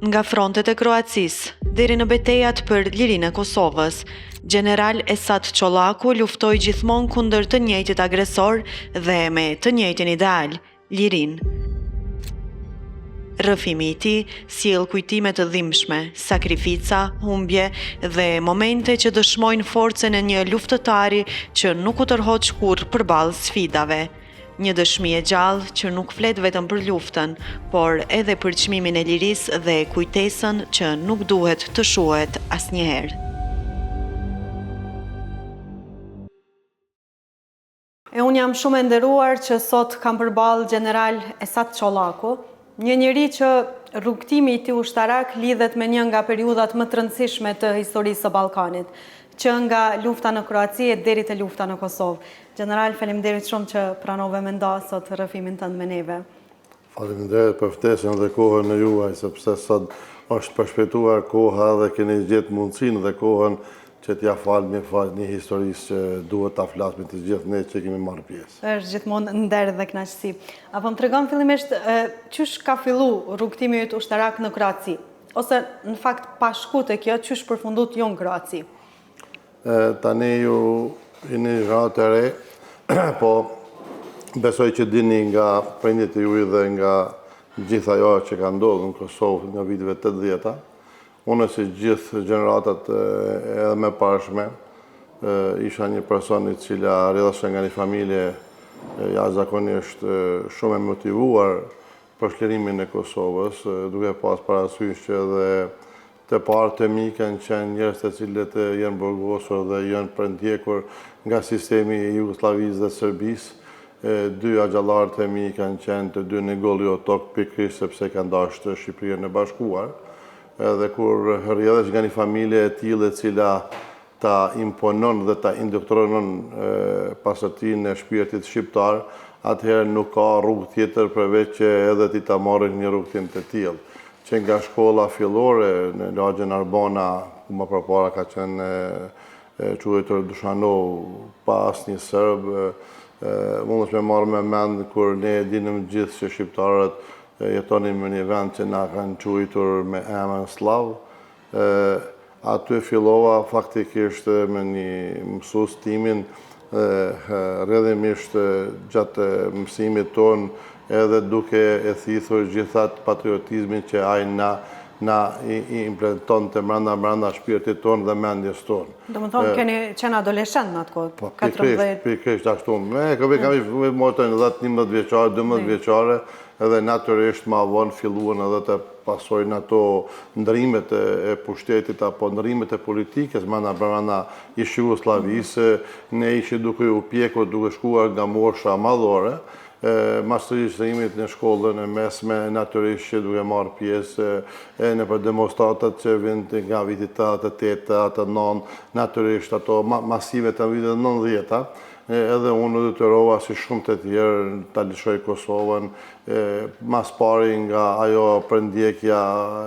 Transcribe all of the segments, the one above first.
Nga frontet e Kroacisë deri në betejat për lirinë e Kosovës, General Esat Çollaku luftoi gjithmonë kundër të njëjtit agresor dhe me të njëjtin ideal, lirinë. Rrëfimi i tij sjell kujtime të dhimbshme, sakrifica, humbje dhe momente që dëshmojnë forcën e një luftëtari që nuk u tërhoq kurrë përballë sfidave. Një dëshmi e gjallë që nuk flet vetëm për luftën, por edhe për çmimin e lirisë dhe kujtesën që nuk duhet të shuhet asnjëherë. Unë jam shumë e nderuar që sot kam përballë General Esat Çollaku, një njeri që rrugtimi i tij ushtarak lidhet me një nga periudhat më të rëndësishme të historisë së Ballkanit, që nga lufta në Kroaci deri te lufta në Kosovë. General, faleminderit shumë që pranove me nda sot rrëfimin tënd me neve. Faleminderit për ftesën dhe kohën e juaj, sepse sot është përshpejtuar koha dhe keni gjetë mundësinë dhe kohën që t'ja falmi një historisë që duhet ta flasim të gjithë ne që kemi marrë pjesë. Është gjithmonë nder dhe kënaqësi. Apo më tregon fillimisht çysh ka fillu rrugtimi yt ushtarak në Kroaci, ose në fakt pa shku te kjo, çysh përfundut jo në Kroaci? Tani ju jeni gjatë e re, po besoj që dini nga prindit e juaj dhe nga gjithë ajo që ka ndodhur në Kosovë nga viteve 80-ta. Unë si gjithë gjeneratat edhe me parashme, isha një person i cila rrjedhesha nga një familje jashtëzakonisht shumë e motivuar për shlirimin e Kosovës, duke pas parasysh që edhe të partë e mi kanë qenë njerëz të cilët janë burgosur dhe janë përndjekur nga sistemi i Jugosllavisë dhe Serbisë. Dy axhallarët e mi kanë qenë të dy në golli o tokë pikërisht sepse kanë dashur Shqipërinë e Bashkuar. Edhe kur rrjedhesh nga një familje e tillë e cila ta imponon dhe ta indoktrinon pasardhinë e shpirtit shqiptar, atëherë nuk ka rrugë tjetër përveç që edhe ti ta marrësh një rrugtim të tillë. Që nga shkolla fillore në lagjën Arbana, ku më përpara ka qenë quajtur Dušanov pa asnjë serb, mundesh me marrë me mend kur ne dinim gjithë që shqiptarët jetonin në një vend që na kanë quajtur me emrin slav. Aty fillova faktikisht me një mësues timin, rrjedhimisht gjatë mësimit ton, edhe duke e thithur gjithat patriotizmin që ai na implementon të brenda shpirtit ton dhe mendjes ton. Do më thonë, keni qenë adoleshent në atë kohë? Po, pikërisht ashtu. Kam motën 10-11 vjeçare, 12 vjeçare, edhe natyrisht ma vonë filluan edhe të pasojnë ato ndrimet e pushtetit apo ndrimet e politikës brenda ish Jugosllavisë. Ne ishi duke u pjekur, duke shkuar nga mosha madhore, mas të regjistrimit në shkollën e mesme, natyrisht që duke marrë pjesë në për demonstratat që vind nga vitit 88, 89, natyrisht ato masive të vitit 90-ta, edhe unë detyrova si shumë të tjerë ta lëshoj Kosovën, mas pari nga ajo përndjekja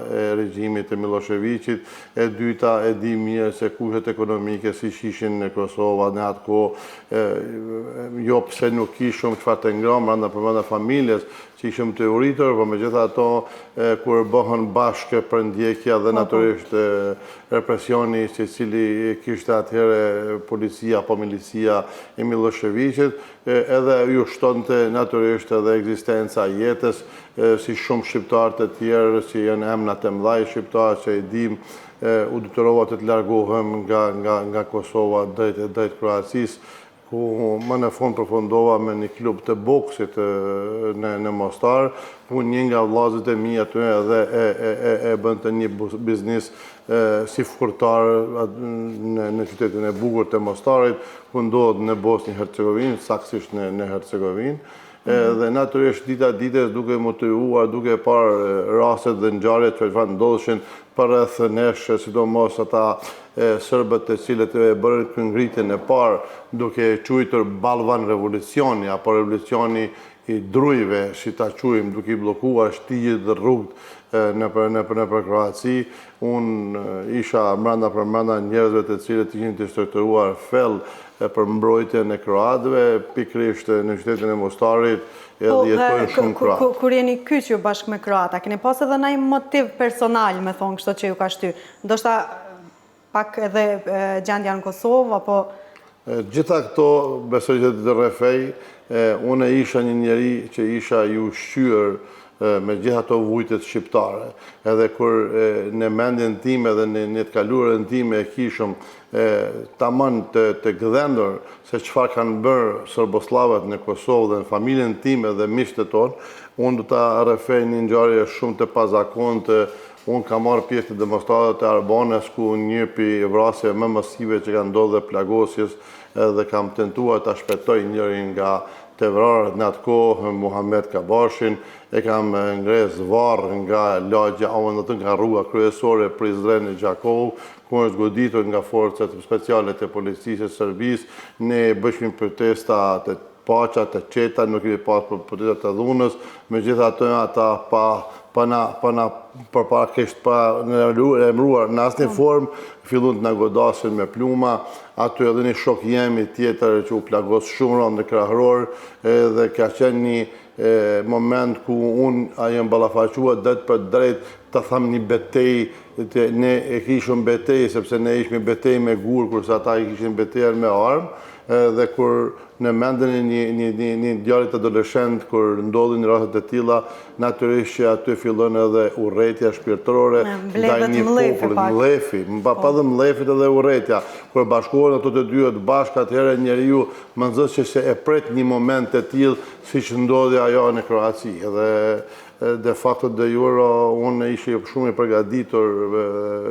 e regjimit të Miloševićit, e dyta e di mirë se kushtet ekonomike si ishin në Kosova në atë kohë, jo pse nuk ishim çfarë të ngrohtë brenda familjes, që ishim të uritur, por megjithatë kur bëhen bashkë përndjekja dhe natyrisht represioni i cili kishte atëherë policia apo milicia e Miloševićit, edhe ju shtonte natyrisht edhe ekzistenca e jetës, si shumë shqiptarë të tjerë, si janë emnat e mëdhaj shqiptarë që i dim, u detyrova të largohem nga Kosova drejt Kroacisë, ku më në fund përfundova me një klub të boksit në Mostar, ku një nga vllazët e mi aty edhe e bënte një biznis si furtar në qytetin e bukur të Mostarit, ku ndodhet në Bosnjë-Hercegovinë, saktësisht në Hercegovinë. Dhe natyrisht dita ditës duke motivuar, duke parë rastet dhe ngjarjet që ndodheshin përreth nesh, sidomos ata serbët të cilët e bërën ngritjen e parë duke quajtur Balvan revolucioni apo revolucioni i drujve, si ta quajmë, duke i bllokuar shtigjet dhe rrugët në Kroaci. Unë isha mbranda për mbranda njerëzve të cilët ishin të strukturuar fell për mbrojtjen e kroatëve, pikërisht në qytetin e Mostarit, edhe jetojnë shumë kroatë. Kur jeni kyç ju bashkë me kroata, keni pas edhe ndonjë motiv personal, me thonë kështu, që ju ka shty? Ndoshta pak edhe gjendja në Kosovë, apo... Gjitha këto, besoj që të rrefej, unë isha një njeri që isha ju shqyër me gjitha ato vujtet shqiptare. Edhe kur në mendjen time dhe në të kalurën time e kishëm tamam të gëdhendur se çfarë kanë bërë Serboslavët në Kosovë dhe në familjen time dhe miqtë tonë, unë do ta rrefej një ngjarje shumë të pazakontë. Unë kam marrë pjesë të demonstratave të Arbanes ku njëpi vrasje më masive që kanë ndodhur dhe plagosjes, dhe kam tentuar ta shpëtoj njërin nga të vrarët në atë kohë, Muhamet Kabashin, e kam ngres varr nga lagja, nga rruga kryesore Prizren e Gjakov, ku është goditur nga forcat speciale të policisë së Serbisë. Ne bëshim protesta të paqa, të qeta, nuk kemi pas protesta të dhunës, megjithatë ata përpakisht pa emruar në asnjë formë, fillun të na godasin me pluma. Aty edhe një shok jemi tjetër që u plagos shumë rënd në Krahëror, dhe ka qenë një moment ku unë jem ballafaqua drejt për drejt të tham një betej. Ne e kishëm betej, sepse ne ishme betej me gur, kurse ata i kishin betejën me armë, dhe kur në mendjen e një djalit adoleshent, kur ndodhin raste të tilla, natyrisht që aty fillon edhe urrëtia shpirtërore ndaj një populli, mlefi, pa dhe mlefit edhe urrëtia. Kur bashkohen ato të dyja bashkë, atëherë njeriu më nxës që se e pret një moment të tillë siç ndodhi ajo në Kroaci. Edhe de facto de jure unë ishe shumë i përgatitur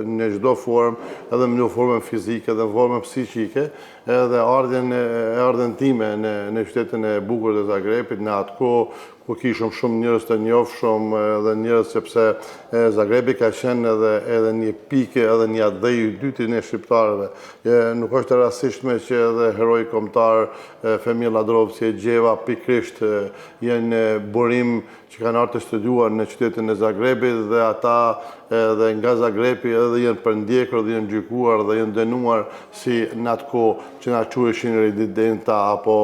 në çdo formë, edhe në formën fizike dhe në formën psiqike, edhe ardhen time në qytetin e bukur të Zagrebit, në atë kohë ku kishëm shumë njerëz të njohshëm dhe njerëz, sepse Zagrebi ka qenë edhe një pikë, edhe një adhej i dytë në shqiptarëve. Nuk është e rastishme që edhe heroi kombëtar Femir Ladrovci e Gjeva pikërisht janë burim që kanë ardhur të studiuar në qytetin e Zagrebit, dhe ata edhe nga Zagrebi edhe janë përndjekur dhe janë gjykuar dhe janë dënuar si në atë kohë që na quheshin redidenta apo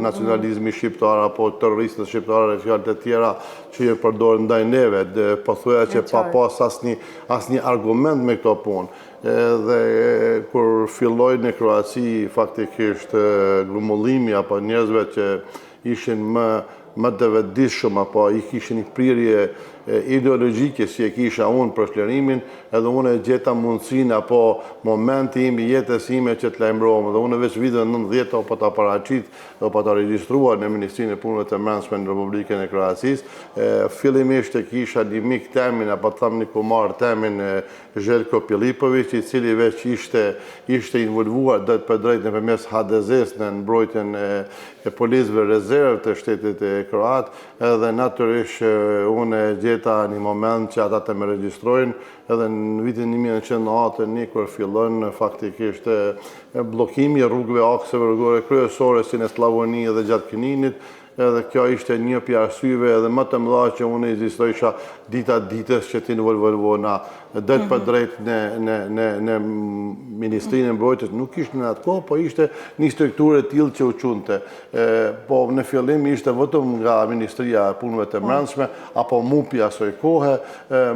nacionalizmi shqiptar apo terroristët shqiptarë, fjalët e tjera që janë përdorur ndaj neve, pothuaja që pa pas asnjë argument me këto punë. Dhe kur filloi në Kroaci faktikisht grumullimi apo njerëzve që ishin më të vetëdijshëm apo i kishin një prirje ideologjike si e kisha unë për shlerimin, edhe unë e gjeta mundësinë apo momenti im i jetës ime që të lajmërohem, dhe unë veç viteve 90 po ta paraqit dhe po ta regjistruar në Ministrinë e Punëve të Brendshme në Republikën e Kroacisë. Fillimisht e kisha një mik temin, apo të tham një kumar temin, Željko Pilipović, i cili veç ishte involvuar drejt për drejt nëpërmes HDZ-s në mbrojtjen e policëve rezervë të shtetit e kroat, edhe natyrisht unë e gjeta një moment që ata të më regjistrojnë, edhe në vitin 1991 kur fillon faktikisht bllokimi i rrugëve akseve rrugore kryesore si në Slavoni dhe gjatë Kininit, edhe kjo ishte një pjesë arsyeve edhe më të mëdha që unë ekzistoisha dita ditës që ti involvohena drejt për drejt në Ministrinë e Mbrojtjes. Nuk ishte në atë kohë, po ishte një strukturë e tillë që u çunte. Po në fillim ishte vetëm nga Ministria e Punëve të Brendshme apo MUP-i asoj kohe,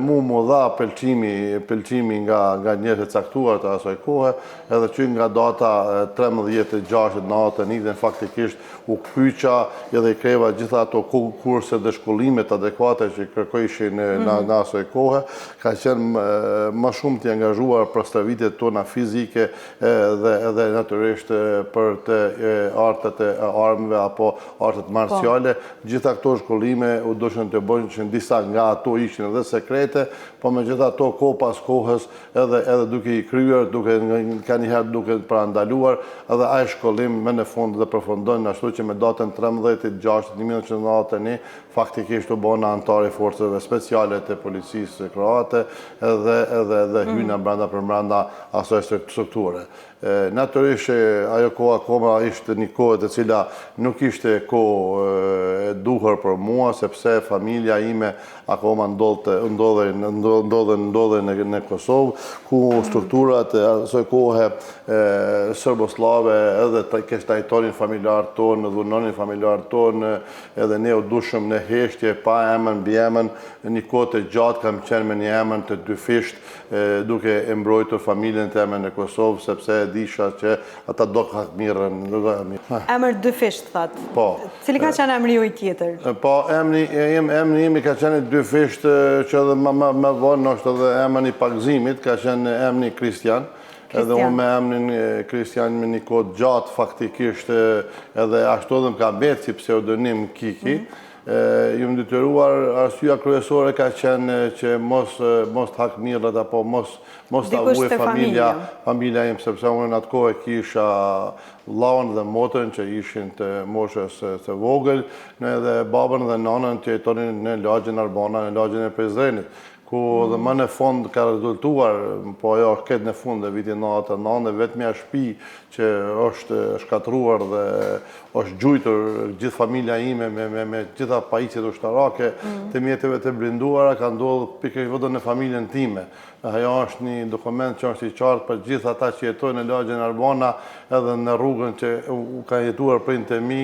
mu dha pëlqimi nga njerëz të caktuar të asoj kohe, edhe që nga data 13/6 natën ikën faktikisht u kyça edhe i kreva gjitha ato kurse dhe shkollimet adekuate që kërkojshin në asoj kohë, ka qenë më shumë të angazhuar për stërvitjet tona fizike dhe natyrisht për të artet e armëve apo artet marciale. Gjitha këto shkollime u doshin të bëjnë që disa nga ato ishin edhe sekrete, po me gjitha ato kohë pas kohës edhe duke i kryer, ka njëherë duke parandaluar, edhe ai shkollim me në fund dhe përfundon ashtu që me datën 13 1991 faktikisht u bona antar i forcave speciale të policisë kroate edhe hyna brenda asoj strukture. Natyrisht ajo kohë akoma ishte një kohë e cila nuk ishte kohë e duhur për mua, sepse familja ime akoma ndodhe në Kosovë, ku strukturat e asoj kohë serboslave edhe trajtonin familjarë tonë, dhunonin familjarë tonë, edhe ne u dushëm në heshtje pa emën, mbi emën, një kohë të gjatë kam qenë me një emën të dyfisht, duke e mbrojtur familjen të emën në Kosovë, sepse disha që ata do ka mirën. Emër dyfisht, thatë. Po. Cili ka qenë emri juaj tjetër? Po, emri imi ka qenë dyfisht që edhe më vonë është edhe emri i pagzimit, ka qenë emri Kristian. Edhe unë me emrin Kristian me një kohë gjatë faktikisht edhe ashtu edhe më ka betë si pseudonim Kiki. Ju më detyruar, arsyeja kryesore ka qenë që mos të hak mirët apo mos të avuj familja im, sepse unë në atë kohë kisha vllaun dhe motën që ishin të moshës të vogël, edhe babën dhe nanën që jetonin në lagjen Arbana, në lagjen e Prizrenit, ku dhe më në fund ka rezultuar, po ajo është ketë në fund dhe vitin 99 dhe vetëmja shtëpi që është shkatruar dhe është gjujtur gjithë familja ime me gjitha pajisjet ushtarake të mjeteve të blinduara ka ndodhur pikërisht vetëm në familjen time. Ajo është një dokument që është i qartë për gjithë ata që jetojnë në lagjen Arbana edhe në rrugën që ka jetuar prindët e mi,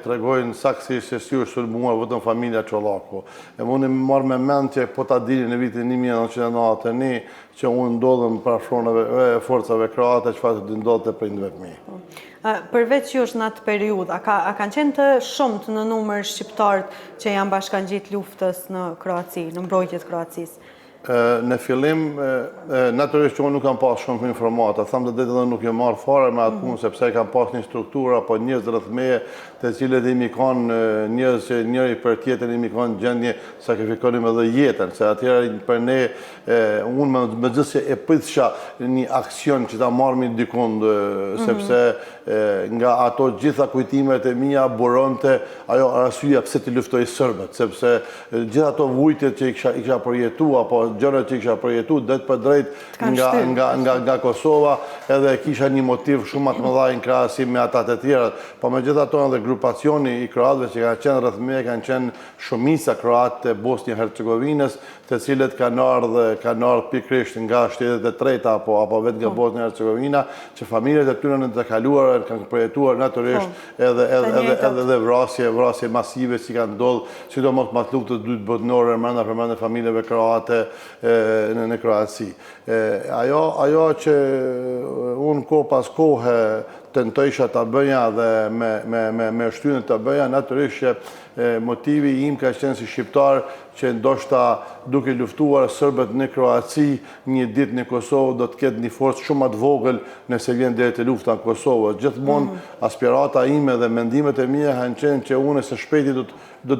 tregojnë saktësisht se si është sulmuar vetëm familja Çollaku. Unë më marr me mend që po ta dini në vitin 1991 që unë ndodhem para forcave kroate çfarë do ndodhte prindëve të mi. Përveç jush në atë periudhë, a kanë qenë të shumët në numër shqiptarët që janë bashkangjitë luftës në Kroaci, në mbrojtjet Kroacisë? Në fillim, natyrisht që unë nuk kam pas shumë informata, thamë të edhe nuk e marrë fare me atë punë, sepse kam pas një strukturë apo njerëz rreth meje të cilët imi kanë njerëz që njëri për tjetrin imi kanë gjendje sakrifikonim edhe jetën, se atëherë për ne, unë me gjithse e pritësha një aksion që ta marrmi dikund, sepse nga ato gjitha kujtimet e mia buronte ajo arsyeja pse të luftoj serbët, sepse gjitha ato vujtjet që i kisha përjetuar apo gjërat që kisha përjetuar drejt për drejt nga Kosova, edhe kisha një motiv shumë më të madh në krahasim me ata të tjerët, po megjithatë edhe grupacioni i kroatëve që kanë qenë rreth meje kanë qenë shumica kroatë të Bosnjë-Hercegovinës, të cilët kanë ardhur pikërisht nga shtetet e treta apo vetë nga Bosnja-Hercegovina, që familjet e tyre në të kaluara kanë përjetuar natyrisht edhe vrasje masive që kanë ndodhur, sidomos pas luftës dytë botërore brenda familjeve kroate në Kroaci. Ajo që unë kohë pas kohë tentojsha ta bëja dhe me shtyrën ta bëja, natyrisht motivi im ka qenë si shqiptar që ndoshta duke luftuar serbët në Kroaci, një ditë në Kosovë do të ketë një forcë shumë më të vogël nëse vjen deri te lufta në Kosovë. Gjithmonë aspirata ime dhe mendimet e mia kanë qenë që unë së shpejti do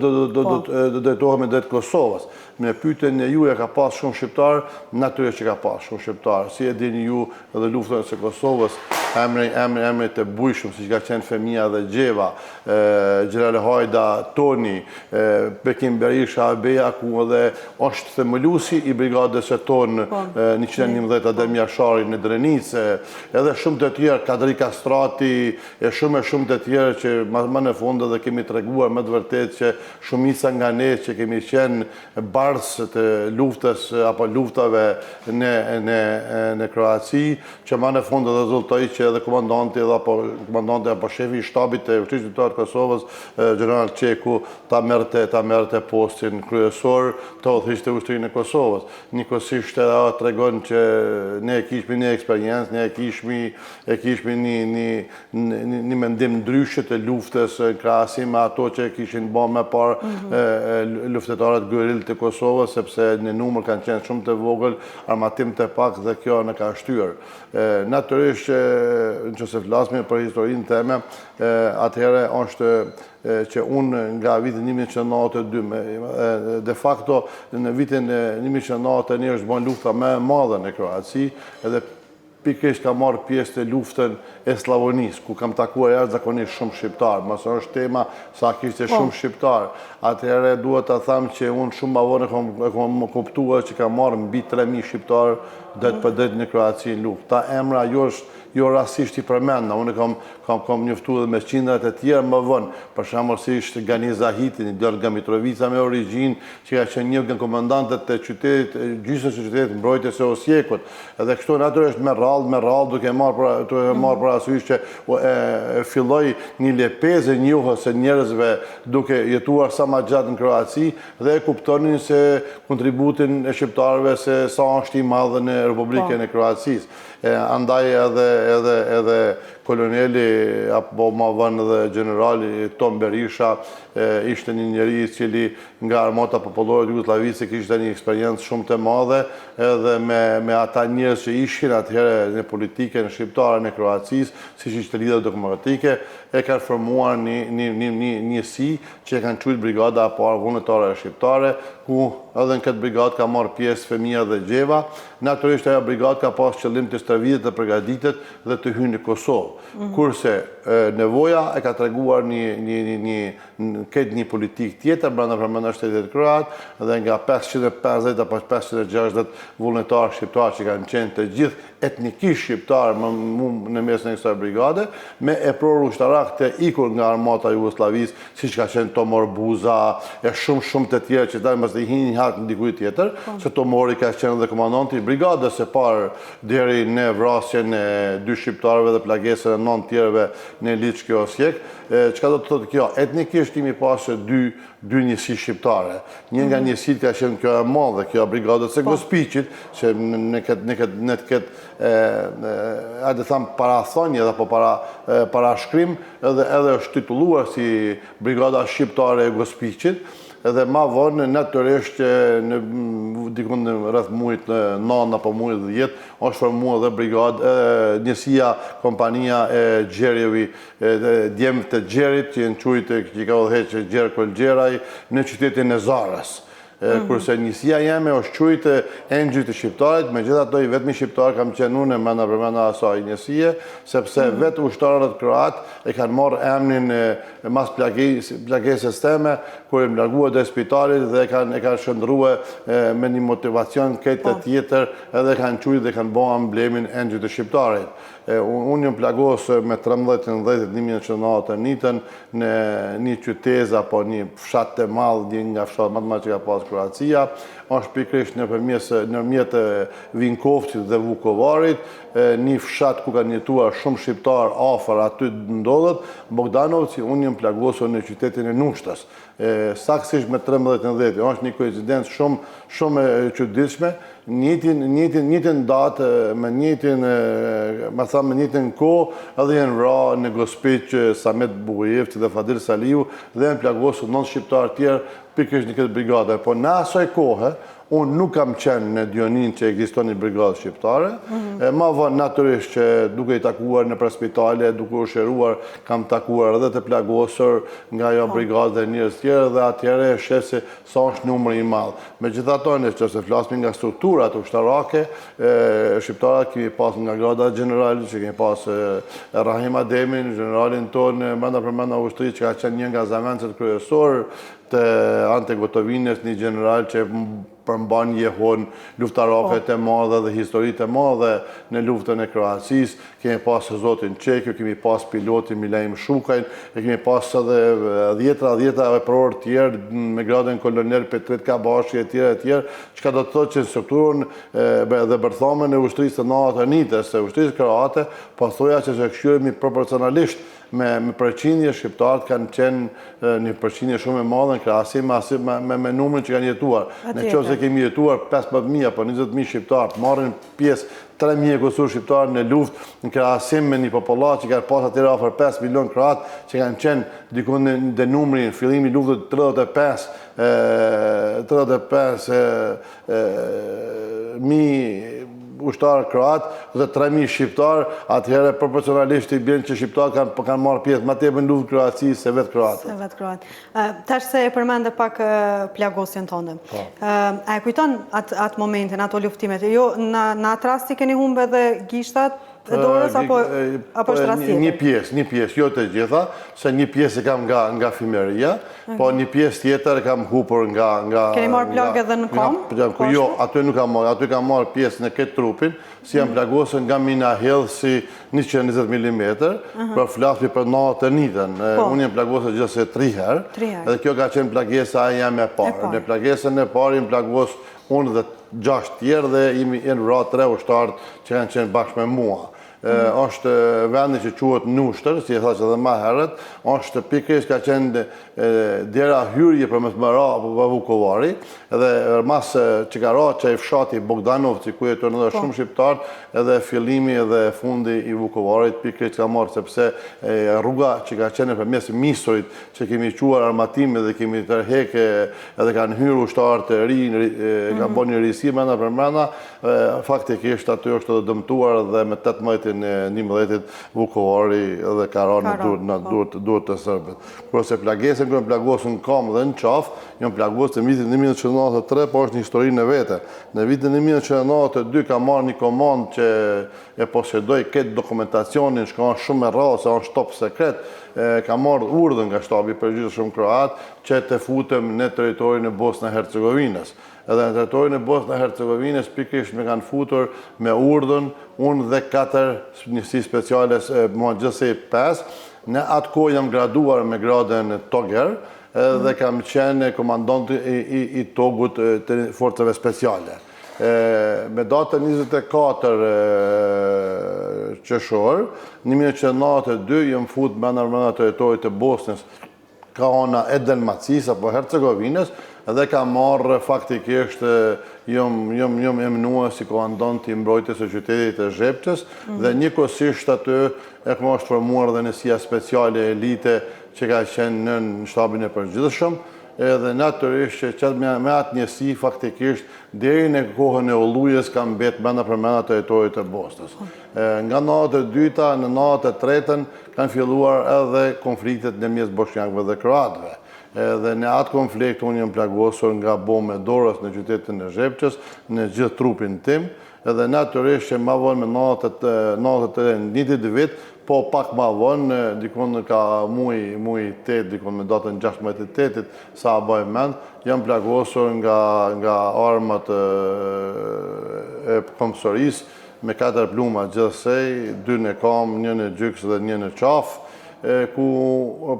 drejtohem drejt Kosovës. Me pyetjen e juaj ka pas shumë shqiptar, natyrisht që ka pas shumë shqiptar. Si e dini ju, edhe lufta e Kosovës, emri të bujshëm, siç ka qenë Femia dhe Gjeva, Xhelal Hajda, Toni, Bekim Berisha, Abeja, ku edhe është themeluesi i brigadës së tonë 111 Adem Jashari në Drenicë, edhe shumë të tjerë, Kadri Kastrati, e shumë të tjerë që më në fund edhe kemi treguar me të vërtetë që shumica nga ne që kemi qenë bardhë të luftës apo luftave në Kroaci, që më në fund rezultoi që edhe komandanti apo shefi i shtabit të ushtrisë shqiptare të Kosovës, General Çeku, ta merrte postin kryesor të udhëheqësisë të ushtrisë në Kosovës. Njëkohësisht ajo tregon që ne kishmi një eksperiencë, ne kishmi një mendim ndryshe të luftës në krahasim me ato që kishin bërë më parë luftëtarët gorill të Kosovës, sepse në numër kanë qenë shumë të vogël, armatim të pak dhe kjo në ka shtyrë. Natyrisht nëse flasim për historinë time, atëherë është që unë nga vitin 1992, de facto në vitin 1991 është bën lufta më e madhe në Kroaci, edhe pikërisht ka marrë pjesë në luftën e Slavonisë, ku kam takuar jashtëzakonisht shumë shqiptarë, mësë është tema sa kishte shumë shqiptarë. Atëherë duhet të thamë që unë shumë ma vonë e kom kuptuar që ka marrë mbi 3.000 shqiptarë det për det në Kroaci në luftë. Ta emra jo rasisht i përmenda, unë kam njoftu dhe me qindrat e tjera më vënë, për shembull si ishte Gani Zahiti, një djalë nga Mitrovica me origjinë, që ka qenë një nga komandantët e qytetit, gjysmës së qytetit mbrojtjes së Osijekut. Edhe kështu natyrisht me radhë duke marrë parasysh që filloi një lepezë njohës së njerëzve duke jetuar sa më gjatë në Kroaci dhe kuptonin se kontributin e shqiptarëve se sa është i madh në Republikën e Kroacisë. Andaj edhe koloneli, apo ma vënë dhe generali Tom Berisha, ishte një njeri cili nga armata popullore të Jugosllavisë kishte një eksperiencë shumë të madhe, edhe me ata njerëz që ishin atëherë në politikën shqiptare në Kroacisë, siç ishte Lidhja Demokratike, e kanë formuar një njësi që e kanë quajtur Brigada e Parë Vullnetare Shqiptare, ku edhe në këtë brigadë ka marrë pjesë fëmija dhe gjeva. Natyrisht ajo brigadë ka pas qëllim të stërvitet, të përgatitet dhe të hyjë në Kosovë. Kurse nevoja e ka treguar një politik tjetër brenda shtetit kroat dhe nga 550 apo 560 vullnetarë shqiptarë që kanë qenë të gjithë etnikisht shqiptarë në mes në kësaj brigade, me e prorë ushtarak të ikur nga armata Jugosllavisë, siç ka qenë Tomor Buza, e shumë të tjerë që tani mos i hinin hak në dikujt tjetër, se Tomori ka qenë dhe komandanti i brigadës së parë deri në vrasjen e 2 shqiptarëve dhe plagesën e 9 tjerëve në Liçki Osijek. Çka do të thotë kjo? Etnikisht kemi pasur dy njësi shqiptare. Një nga njësit ka qenë kjo e madhe, kjo brigadës së Gospiçit, që në këtë hajde tham parathonje apo parashkrim edhe është titulluar si Brigada Shqiptare e Gospiçit. Edhe ma vonë, natyrisht dikun rreth muajit 9 apo muajit 10, është formuar dhe brigadë, njësia kompania e Gjerjevi, djemët të Gjerit, që jenë quajtë që ka udhëheqë Gjerë Kolgjeraj, në qytetin e Zarës. Kurse njësia jeme është quajtë engjëjt të shqiptarit, megjithatë i vetmi shqiptar kam qenë unë brenda asaj njësie, sepse vetë ushtarët kroat e kanë marrë emrin mas plagesës teme, kur e larguar dhe spitalit dhe e kanë shndruar me një motivacion këtë tjetër, edhe kanë quajtë dhe kanë bërë emblemin engjëjt të shqiptarit. Unë jam plagos me 13-1991 në një qytet apo një fshat të madh, një nga fshatet më të mëdha që ka pas Kroacia, është pikërisht nëpërmjet Vinkovcit dhe Vukovarit, një fshat ku kanë jetuar shumë shqiptar afër aty ndodhet, Bogdanovci. Unë jam plagosur në qytetin e Nushtës, saktësisht me 13-19, është një koincidencë shumë e çuditshme. Njëtin datë, me njëtin kohë, edhe jenë vrarë në Gospiç Samet Bugojevci dhe Fadil Saliu, dhe jenë plagosur 9 shqiptarë tjerë pikërisht në këtë brigadë. Po në asaj kohë, unë nuk kam qenë në Dionin që ekziston një brigadë shqiptare, ma vonë natyrisht që duke i takuar në spitale, duke u shëruar, kam takuar edhe të plagosur nga ajo brigadë dhe njerëz tjerë, dhe atëherë e sheh se sa është numri i madh. Megjithatë, nëse flasim nga strukturat ushtarake, shqiptarët kemi pas nga grada generali, që kemi pas Rahim Ademin, generalin tonë brenda ushtrisë, që ka qenë një nga zamencët kryesor të Ante Gotovinës, një general që përmban jehon luftarake të madhe dhe historitë të madhe në luftën e Kroacisë. Kemi pas zotin Çekiu, kemi pas pilotin Milajm Shukajn, e kemi pas edhe dhjetra vepror tjerë me gradën kolonel Petrit Kabashi e tjerë, çka do të thotë që strukturën dhe bërthamën e ushtrisë të NATO-s, së ushtrisë kroate, pothuajse që se këshiremi proporcionalisht me përqindje shqiptarët kanë qenë një përqindje shumë e madhe në krahasim me numrin që kanë jetuar. Në qoftë se kemi jetuar 15.000 apo 20.000 shqiptarë, marrin pjesë 3.000 kusur shqiptarë në luftë në krahasim me një popullat që ka pas atyre afër 5 milion kroat që kanë qenë dikun në numrin fillimi i luftës 35.000 ushtarë kroat dhe 3.000 shqiptarë, atëherë proporcionalisht i bjen që shqiptarë kanë marrë pjesë më tepër në luftë Kroaci se vetë kroatët. Tash se e përmende pak plagosjen tonë. A e kujton atë momentin, ato luftimet? Jo, në atë rasti keni humbe dhe gishtat e dorës apo është rasti? Një pjesë, jo të gjitha, se një pjesë e kam nga fimeria, po një pjesë tjetër e kam hupur nga... Keni marrë plagë edhe në kom? Jo, aty nuk kam marrë, aty kam marrë pjesë në këtë trupin, si jam plagosën nga mina hedhë si 120 mm, për flasmi për natë të nitën. Unë jem plagosën gjithë se 3 herë, edhe kjo ka qenë plagesa e jam e parë. Në plagesën e parë jem plagosë unë dhe 6 tjerë dhe jenë vra 3 ushtarët që kanë qenë bashkë me mua. është vendi që quhet Nushtër, si e thash edhe më herët, është pikërisht ka qenë dera hyrje përmes Mara apo Vukovari, edhe mas që ka ra që e fshati Bogdanovci, ku jeton edhe shumë shqiptar, edhe fillimi edhe fundi i Vukovarit pikërisht ka marrë, sepse rruga që ka qenë përmes Misurit, që kemi quar armatime dhe kemi tërheke edhe kanë hyrë ushtarë të rinj, kanë bërë një risi brenda për brenda, faktikisht aty është edhe dëmtuar dhe me 18-11 Vukovari edhe ka rarë në duart të Serbit. Kurse plagesën kërë plagosën kam dhe në qafë, jam plagosë të vitin 1993, po është një historinë e vete. Në vitin 1992 ka marrë një komandë që e posedoj këtë dokumentacionin, që ka shumë e rrallë, se është top sekret, ka marrë urdhën nga shtabi përgjithshëm kroat që të futem në territorin e Bosnë-Hercegovinës. Edhe në territorin e Bosnë-Hercegovinës pikërisht me kanë futur me urdhën unë dhe 4 njësi speciale, më gjithsej 5. Në atë kohë jam graduar me gradën Toger dhe kam qenë komandant i togut të forcave speciale. Me datën 24 qershor 1992 jam fut brenda territorit të Bosnës, ka ana e Dalmacis apo Hercegovinës, edhe ka marrë faktikisht jam emnuar si komandant i mbrojtjes së qytetit të Zhepçës dhe njëkohësisht aty e kam është formuar dhe njësia speciale elite që ka qenë në shtabin e përgjithshëm, edhe natyrisht që me atë njësi faktikisht deri në kohën e Ullujës kam mbet brenda territorit të Bosnës. Nga natë e dyta në natë e tretën kanë filluar edhe konfliktet në mes bosnjakëve dhe kroatëve. Dhe në atë konflikt unë jam plagosur nga bombë dorës në qytetin e Zhepçës, në gjithë trupin tim, edhe natyrisht që ma vonë me natët e 1 vit, po pak ma vonë, dikon ka muj 8, dikon me datën 16 sa bëj mend, jam plagosur nga armat e komsoris, me 4 pluma gjithsej, 2 në kam, 1 në gjyks dhe 1 në qaf, ku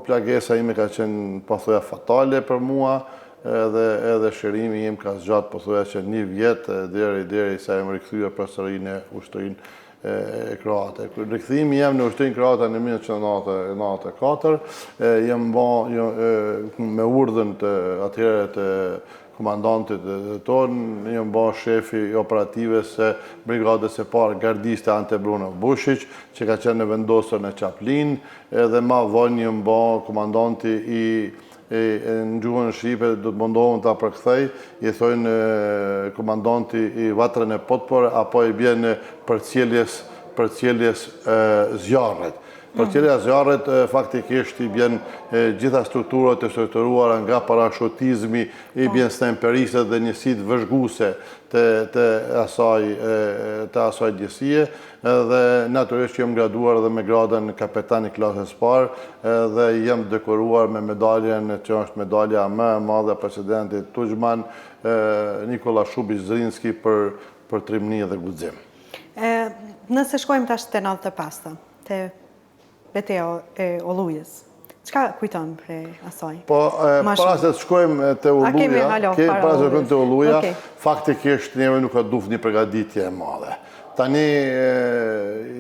plagesa ime ka qenë pothuajse fatale për mua, edhe shërimi im ka zgjatë pothuajse 1 vjet deri sa jam rikthyer përsëri në ushtrinë e kroate. Rikthimi jam në ushtrinë kroate në 1994, jam me urdhën të atëherë të komandantit tonë, jam bërë shefi operative se brigadës e parë gardiste Ante Brunov Bushić, që ka qenë në vendosur në Qaplin, edhe ma vonë jam bërë komandanti në gjuhën shqipe, do të mundohen ta përkthej, i thojnë komandanti i Vatrën e Potpore, apo i bjen përcjelljes zjarret. Përcjellja zjarret faktikisht i bjen gjitha strukturat e strukturuara nga parashutizmi, i bjen stemperisët dhe njësit vëzhguse të asaj gjësie, dhe natyrisht jam graduar dhe me gradën kapetan i klasës parë dhe jam dekoruar me medaljen që është medalja më e madhe presidentit Tuđman, Nikola Šubić Zrinski për trimni dhe guxim. Nëse shkojmë tash te 95-ta, te betejë e Ullujës. Çka kujton për asaj? Po, para se të shkojmë te Ulluja, faktikisht neve nuk ka duf një përgatitje e madhe. Tani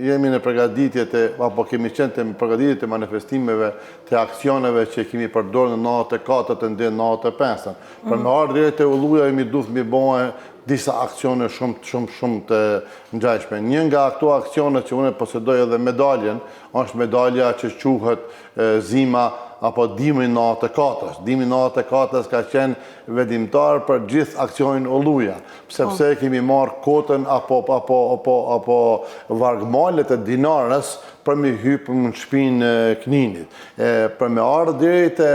jemi në përgatitje apo kemi qenë të përgatitje të manifestimeve, të aksioneve që kemi përdorë në 94 të ndë 95. Për me ardhë deri te Ulluja jemi duf mi bëhe disa aksione shumë të ngjashme. Një nga ato aksione që unë posedoj edhe medaljen, është medalja që quhet Zima apo Dimi 94. Dimi 94 ka qenë vendimtar për gjithë aksionin Olluja, sepse kemi marrë kotën apo vargmalet e Dinarës për me hypë në shpinë Kninit, për me ardhë deri te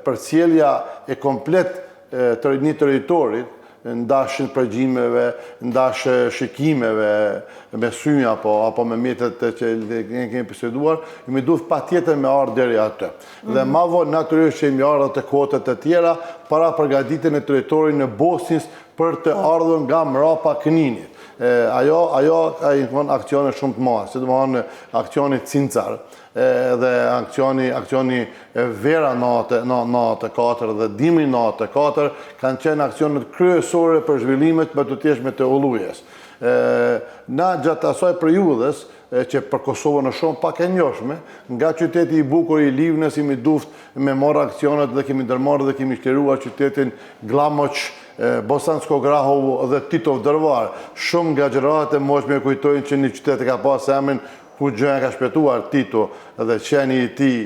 përcjellja e komplet të një territorit, ndashën përgjimeve, ndashë shikimeve me sy apo me mjetet që ne kemi poseduar, mi duhet patjetër me ardhë deri atë. Dhe ma vonë natyrisht që mi ardhë të kotët e tjera para përgatitjen e territorit në Bosnjës për të ardhur nga mrapa Kninit. Ajo ka qenë aksione shumë të mëdha, sidomos aksioni Cincar dhe aksioni Vera 94 dhe Dimi 94 kanë qenë aksionet kryesore për zhvillimet më të tjeshme të Ollujës. Na gjatë asaj periudhës që për Kosovën është shumë pak e njohshme, nga qyteti i bukur i Livnës imi duft me marrë aksionet dhe kemi ndërmarrë dhe kemi shtjeruar qytetin Glamoç, Bosansko Grahovo dhe Titov Drvar. Shumë nga gjërat e moshme kujtojnë që një qytet ka pas emrin ku gjëja ka shpjetuar Tito dhe qeni i tij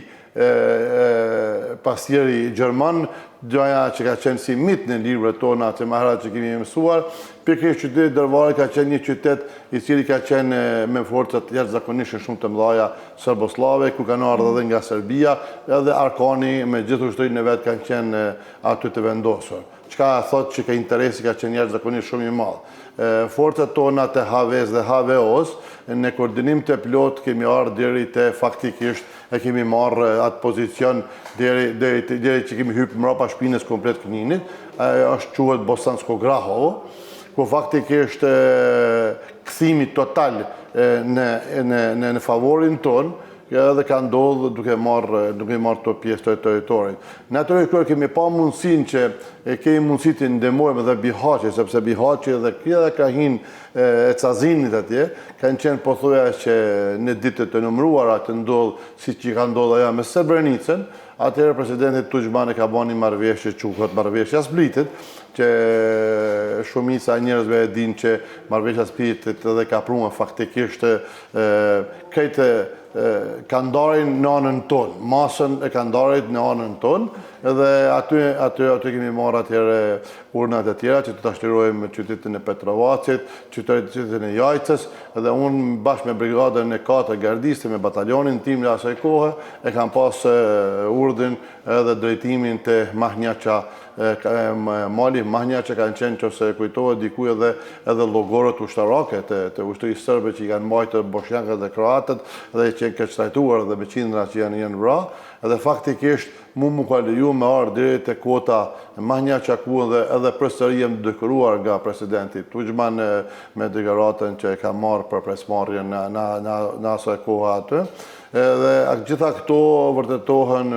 pasjeri Gjerman, gjëja që ka qenë si mit në librat tona që më herët që kemi mësuar. Pikërisht qyteti Drvari ka qenë një qytet i cili ka qenë me forcat jashtëzakonisht shumë të mëdha serboslave, ku kanë ardhur edhe nga Serbia, edhe Arkani me gjithë ushtrinë e vet kanë qenë aty të vendosur. Çka thotë që ka interesi ka qenë jashtëzakonisht shumë i madh. Forcat tona të HVS dhe HVO-s në koordinim të plot kemi ardhur deri te faktikisht e kemi marrë atë pozicion deri që kemi hyrë mbrapa shpinës komplet Kninit, është quhet Bosansko Grahovo, ku faktikisht kthimi total në favorin ton edhe ka ndodhur duke marrë të pjesë të territorit. Natyrisht kur kemi pa mundësinë që kemi mundësi të ndihmojmë edhe Bihaçi, sepse Bihaçi dhe Krija dhe Krahin e Cazinit atje kanë qenë pothuajse në ditët e numëruara të ndodh siç që ka ndodhur ajo me Srebrenicën. Atëherë presidenti Tuđman e ka bënë një marrëveshje quhet marrëveshja Splitit, që shumica e njerëzve e dinë që marrëveshja Splitit edhe ka pruar faktikisht këtë kandarin në anën tonë, masën e kandarit në anën tonë, edhe aty kemi marrë atëherë urnat e tjera që të tashtërojmë qytetin e Petrovacit, qytetin e Jajcës, edhe unë bashkë me brigadën e 4 gardiste, me batalionin tim në asaj kohë, e kam pas urdhën edhe drejtimin të Mahnjaça, mali Mahnjaça kanë qenë që se kujtohet dikuj edhe llogorët ushtarake të ushtrisë serbe që i kanë mbajtur bosnjakët dhe kroatët dhe që kanë shtrajtuar dhe me qindra që janë vra, edhe faktikisht mu ka leju me ardhur deri te kota Mahnjaça ku edhe përsëri jam dekoruar nga presidenti Tuđman me deklaratën që e ka marrë për presmarrjen në asaj kohë aty. Dhe gjitha këto vërtetohen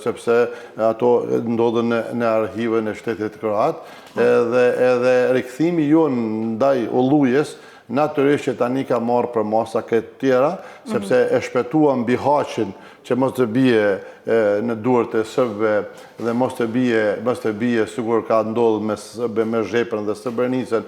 sepse ato ndodhen në arkhivën e shtetit kroat, edhe rikthimi jonë ndaj Ollujës natyrisht që tani ka marrë për masa këtë tjera, sepse e shpëtuam Bihaçin që mos të bie në duart e serbëve dhe mos të bie sigur ka ndodhur me Zheprën dhe Srebrenicën.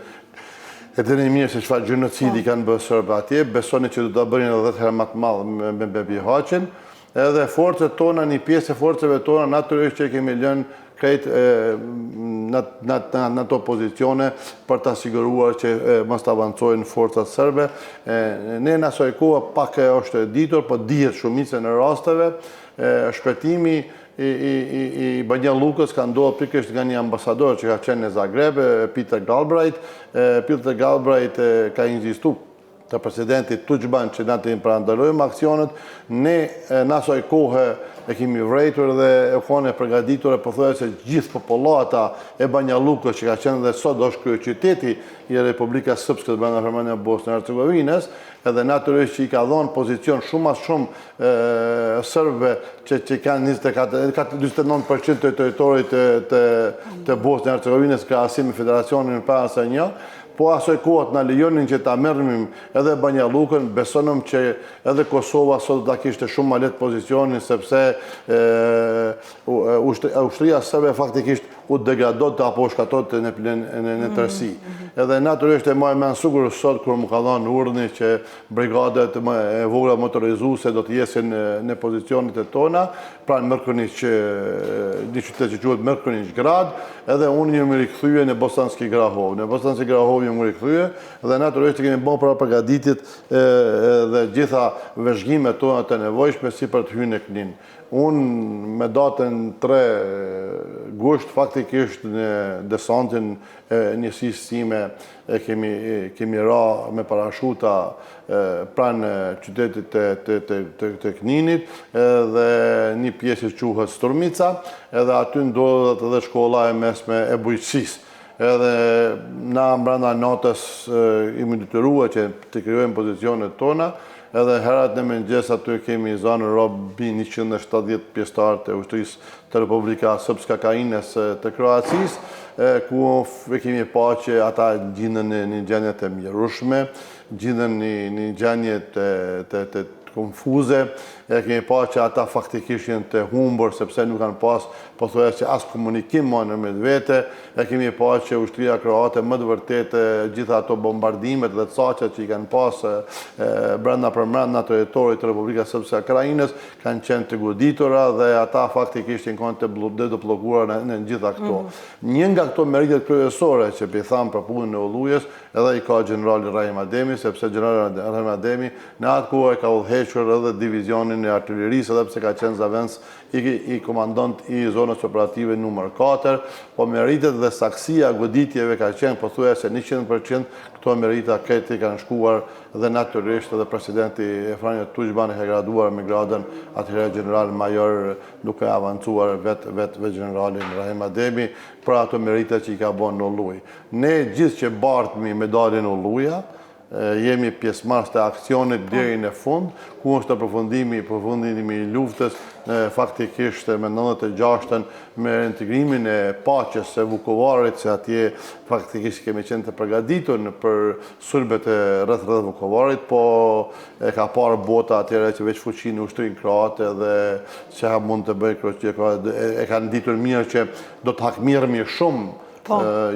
E të një mirë se çfarë gjenocidi kanë bërë serbë atje, besoni që do ta bënin edhe 10 herë më të madh me Bihaçin, edhe forcat tona, një pjesë e forcave tona natyrisht që kemi lënë krejt në ato pozicione për të siguruar që mos të avancojnë forcat serbe. Ne në asaj kohë pak është e ditur, po dihet shumica në rasteve, shpëtimi i Banja Lukës ka ndodhur pikërisht nga një ambasador që ka qenë në Zagreb, Peter Galbraith. Peter Galbraith ka inzistuar të presidentit Tuđman që na të parandalojmë aksionet. Ne në asaj kohë e kemi vrejtur dhe e kone përgatitur e pothuajse gjithë popullata e Banja Lukës që ka qenë dhe sot është kryeqyteti i Republikës Srpske brenda Federatës së Bosnjës dhe Hercegovinës, edhe natyrisht që i ka dhënë pozicion shumë serbëve që kanë 29% të territorit të Bosnjës dhe Hercegovinës krahasim me Federacionin para se një. Po asoj kohët na lejonin që ta merrnim edhe Banja Lukën, besonëm që edhe Kosova sot do ta kishte shumë më lehtë pozicionin sepse ushtria serbe faktikisht u degradohet apo shkatohet në tërësi. edhe natyrisht e maj men sugur sot kur më ka dhënë urdhni që brigadet e vogla motorizuese do të jesin në pozicionet e tona, pra në Mrkonić, një qytet që quhet Mrkonićgrad, edhe unë jemi rikthye në Bosanski Grahov. Në Bosanski Grahov jemi rikthye dhe natyrisht kemi bërë para përgatitit dhe gjitha vëzhgimet tona të nevojshme si për të hyrë në Knin. Unë me datën 3 gusht faktikisht në desantin e njësisë time kemi ra me parashuta pranë qytetit të Kninit dhe një pjesë që quhet Sturmica, edhe aty ndodhet edhe shkolla e mesme e bujqësisë. Edhe na brenda natës imi detyruar që të krijojmë pozicionet tona, edhe herat në mëngjes aty kemi zanë robi 170 pjesëtarë të ushtrisë të Republika Srpska Krajines të Kroacisë, ku kemi pa që ata gjindën një gjendje të mjerueshme, gjindën një gjendje të konfuze, kemi pa që ata faktikisht janë të humbur sepse nuk kanë pas pothuajse as komunikim në mes vete, kemi pa që ushtria kroate më të vërtetë gjitha ato bombardimet dhe caqet që i kanë pas brenda territorit të Republikës Srpske Krajines kanë qenë të goditura dhe ata faktikisht janë të bllokuara në gjitha këto. Një nga këto meritet kryesore që i tham për punën e Ullujës, edhe i ka generali Rahim Ademi, sepse generali Rahim Ademi në atë kohë ka udhëhequr edhe divizionin e artillerisë, edhe pse ka qenë zavendës i komandant i zonës operative numër 4, po meritet dhe saksia goditjeve ka qenë pothuajse 100%, këto merita këti kanë shkuar dhe natyrisht edhe presidenti Franja Tuđman e ka graduar me gradën atëherë general major, duke avancuar vetë generalin Rahim Ademi për ato merita që i ka bën në Ullujë. Ne gjithë që bartëmi medaljen Ulluja, jemi pjesëmarrës të aksionit deri në fund, ku është përfundimi i luftës faktikisht me 96-ën me integrimin e paqes së Vukovarit, se atje faktikisht kemi qenë të përgatitur për sulmet e rreth Vukovarit, po e ka parë bota atëherë që veç fuqinë ushtrinë kroate dhe çka mund të bëjë Kroacia, e kanë ditur mirë që do të hakmiremi shumë.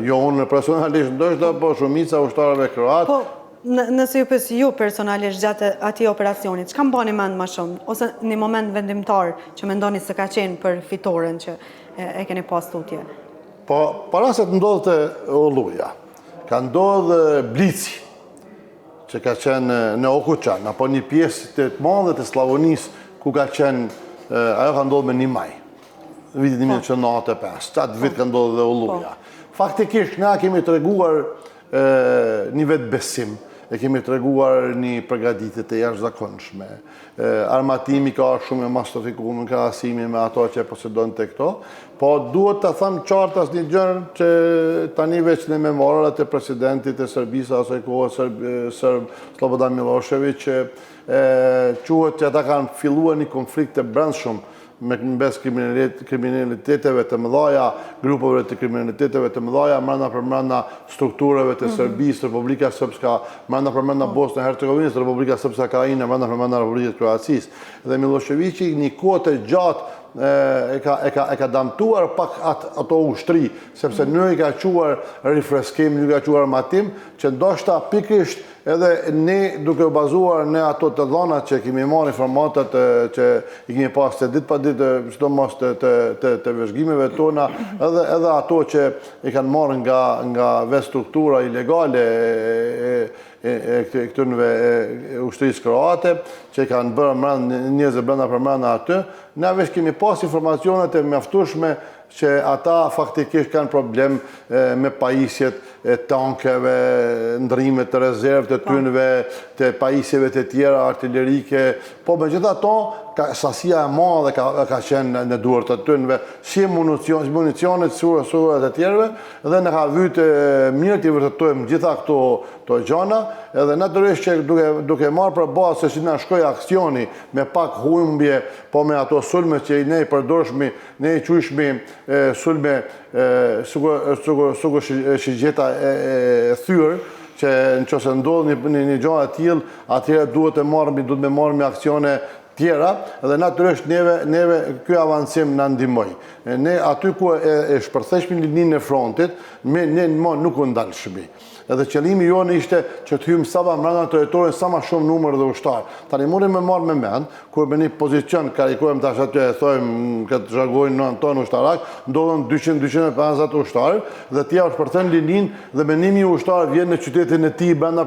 Jo unë personalisht ndoshta, po shumica ushtarëve kroatë. Nëse ju personalisht gjatë atij operacionit, çka mbani mend më shumë, ose në moment vendimtar që mendoni se ka qenë për fitoren që e keni pas tutje? Po, para se të ndodhte Ulluja, ka ndodhur Blici, që ka qenë në Okuçan, apo një pjesë të madhe të Slavonisë, ku ka qenë, ajo ka ndodhur me 1 maj, vitin 1995, atë vit ka ndodhur dhe Ulluja. Faktikisht, na kemi treguar një vetë besim, e kemi treguar një përgatitje të jashtëzakonshme. Armatimi ka shumë e masifikuar në krahasimi me ato që posedon të këto, po duhet të them qartë asnjë gjë që tani veç në memorat e presidentit e Serbisë asaj kohe Serb Slobodan Milošević, quhet që ata kanë filluar një konflikt të brendshëm me mes kriminaliteteve të mëdha, grupeve të kriminaliteteve të mëdha, brenda strukturave të Serbisë, Republika Srpska, brenda Bosnjë Hercegovinës, Republika Srpska Krajina, brenda Republikës Kroacisë. Dhe Miloševići një kohë të gjatë e ka damtuar pak ato ushtri, sepse nuk i ka quar rifreskim, nuk i ka quar armatim, që ndoshta pikrisht edhe ne duke u bazuar në ato të dhënat që kemi marrë informatat që i kemi pas të ditë pa ditë, sidomos të vëzhgimeve tona, edhe ato që i kanë marrë nga vetë struktura ilegale e këtyrnëve ushtrisë kroate, që kanë bërë njerëz brenda aty, na veç kemi pas informacionet e mjaftueshme që ata faktikisht kanë problem me pajisjet e tankeve, ndrimet të rezervë të tynëve, të pajisjeve të tjera artillerike, po me gjitha to, sasia e madhe ka qenë në duart të tynëve, si municionet, surat e tjerëve, dhe në ka vytë mirë të i vërtetojmë gjitha këto gjana, edhe natyrisht që duke marrë për bazë se si na shkoi aksioni me pak humbje, po me ato sulme që ne i përdorshmi, ne i quajshmi sulme sugur shigjeta e thyrë, që nëse ndodh një gjë e tillë, atëherë duhet me marrë aksione tjera, dhe natyrisht neve ky avancim na ndihmoi. Ne aty ku e shpërtheshmi lininë e frontit, ne nuk u ndalshmi. Edhe qëllimi jonë ishte që të hymë sa brenda territorit sa më shumë numër dhe ushtar. Tani mundi me marrë me mend, kur me një pozicion karikojmë tash aty e thojmë këtë zhargojnë në ton ushtarak, ndodhen 200-250 ushtarë dhe tja është përthen linin dhe me 1000 ushtarë vjen në qytetin e tij brenda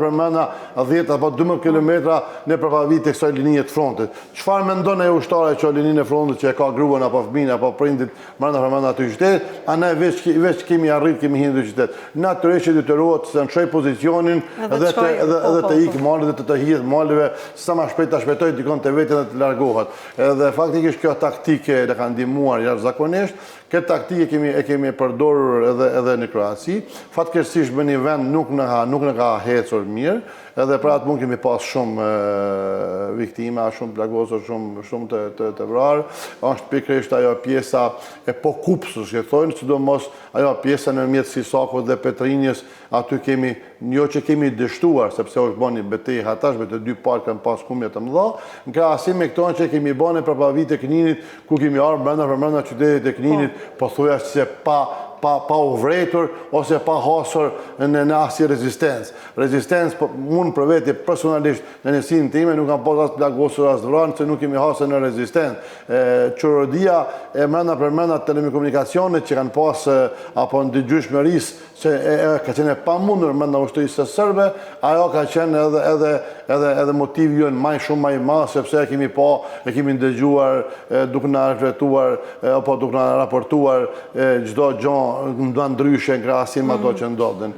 10 apo 12 kilometra në përpavit të kësaj linije të frontit. Çfarë mendon ai ushtari që lininë e frontit që e ka gruan apo fëmin apo prindit brenda aty qytet, a ne veç kemi arrit kemi hyrë në qytet. Natyrisht që detyrohet të çoj pozicionin edhe të ikë malit dhe të hidhë malive sa më shpejt ta shpejtoj dikon te vetja dhe të largohet. Edhe faktikisht kjo taktike na ka ndihmuar jashtëzakonisht. Këtë taktike e kemi përdorur edhe në Kroaci. Fatkeqësisht në një vend nuk në ka hecur mirë, edhe për atë mund kemi pas shumë viktima, shumë plagosur, shumë të vrarë. Është pikërisht ajo pjesa e Pokupës, që thonë, sidomos ajo pjesa në mjet Sisakut dhe Petrinjës, aty kemi jo që kemi dështuar, sepse është bën një betejë hatashme të dy palë kanë pas kumje të mëdha, në krahasim me këto që kemi bën në përpavit e Kninit, ku kemi ardhur brenda qytetit të Kninit, pothuajse se pa uvretur ose pa hasur në asnjë rezistencë. Rezistencë unë për vete personalisht në njësinë time nuk kam pas as plagosur as vrarë se nuk kemi hasur në rezistencë. Çorodia e brenda telekomunikacionit që kanë pas apo ndëgjueshmërisë që ka qenë e pamundur brenda ushtrisë së serbe, ajo ka qenë edhe motivi jonë më shumë më i madh sepse e kemi ndëgjuar duke na reflektuar apo duke na raportuar çdo gjë nda ndryshe në krahasim ato që ndodhin.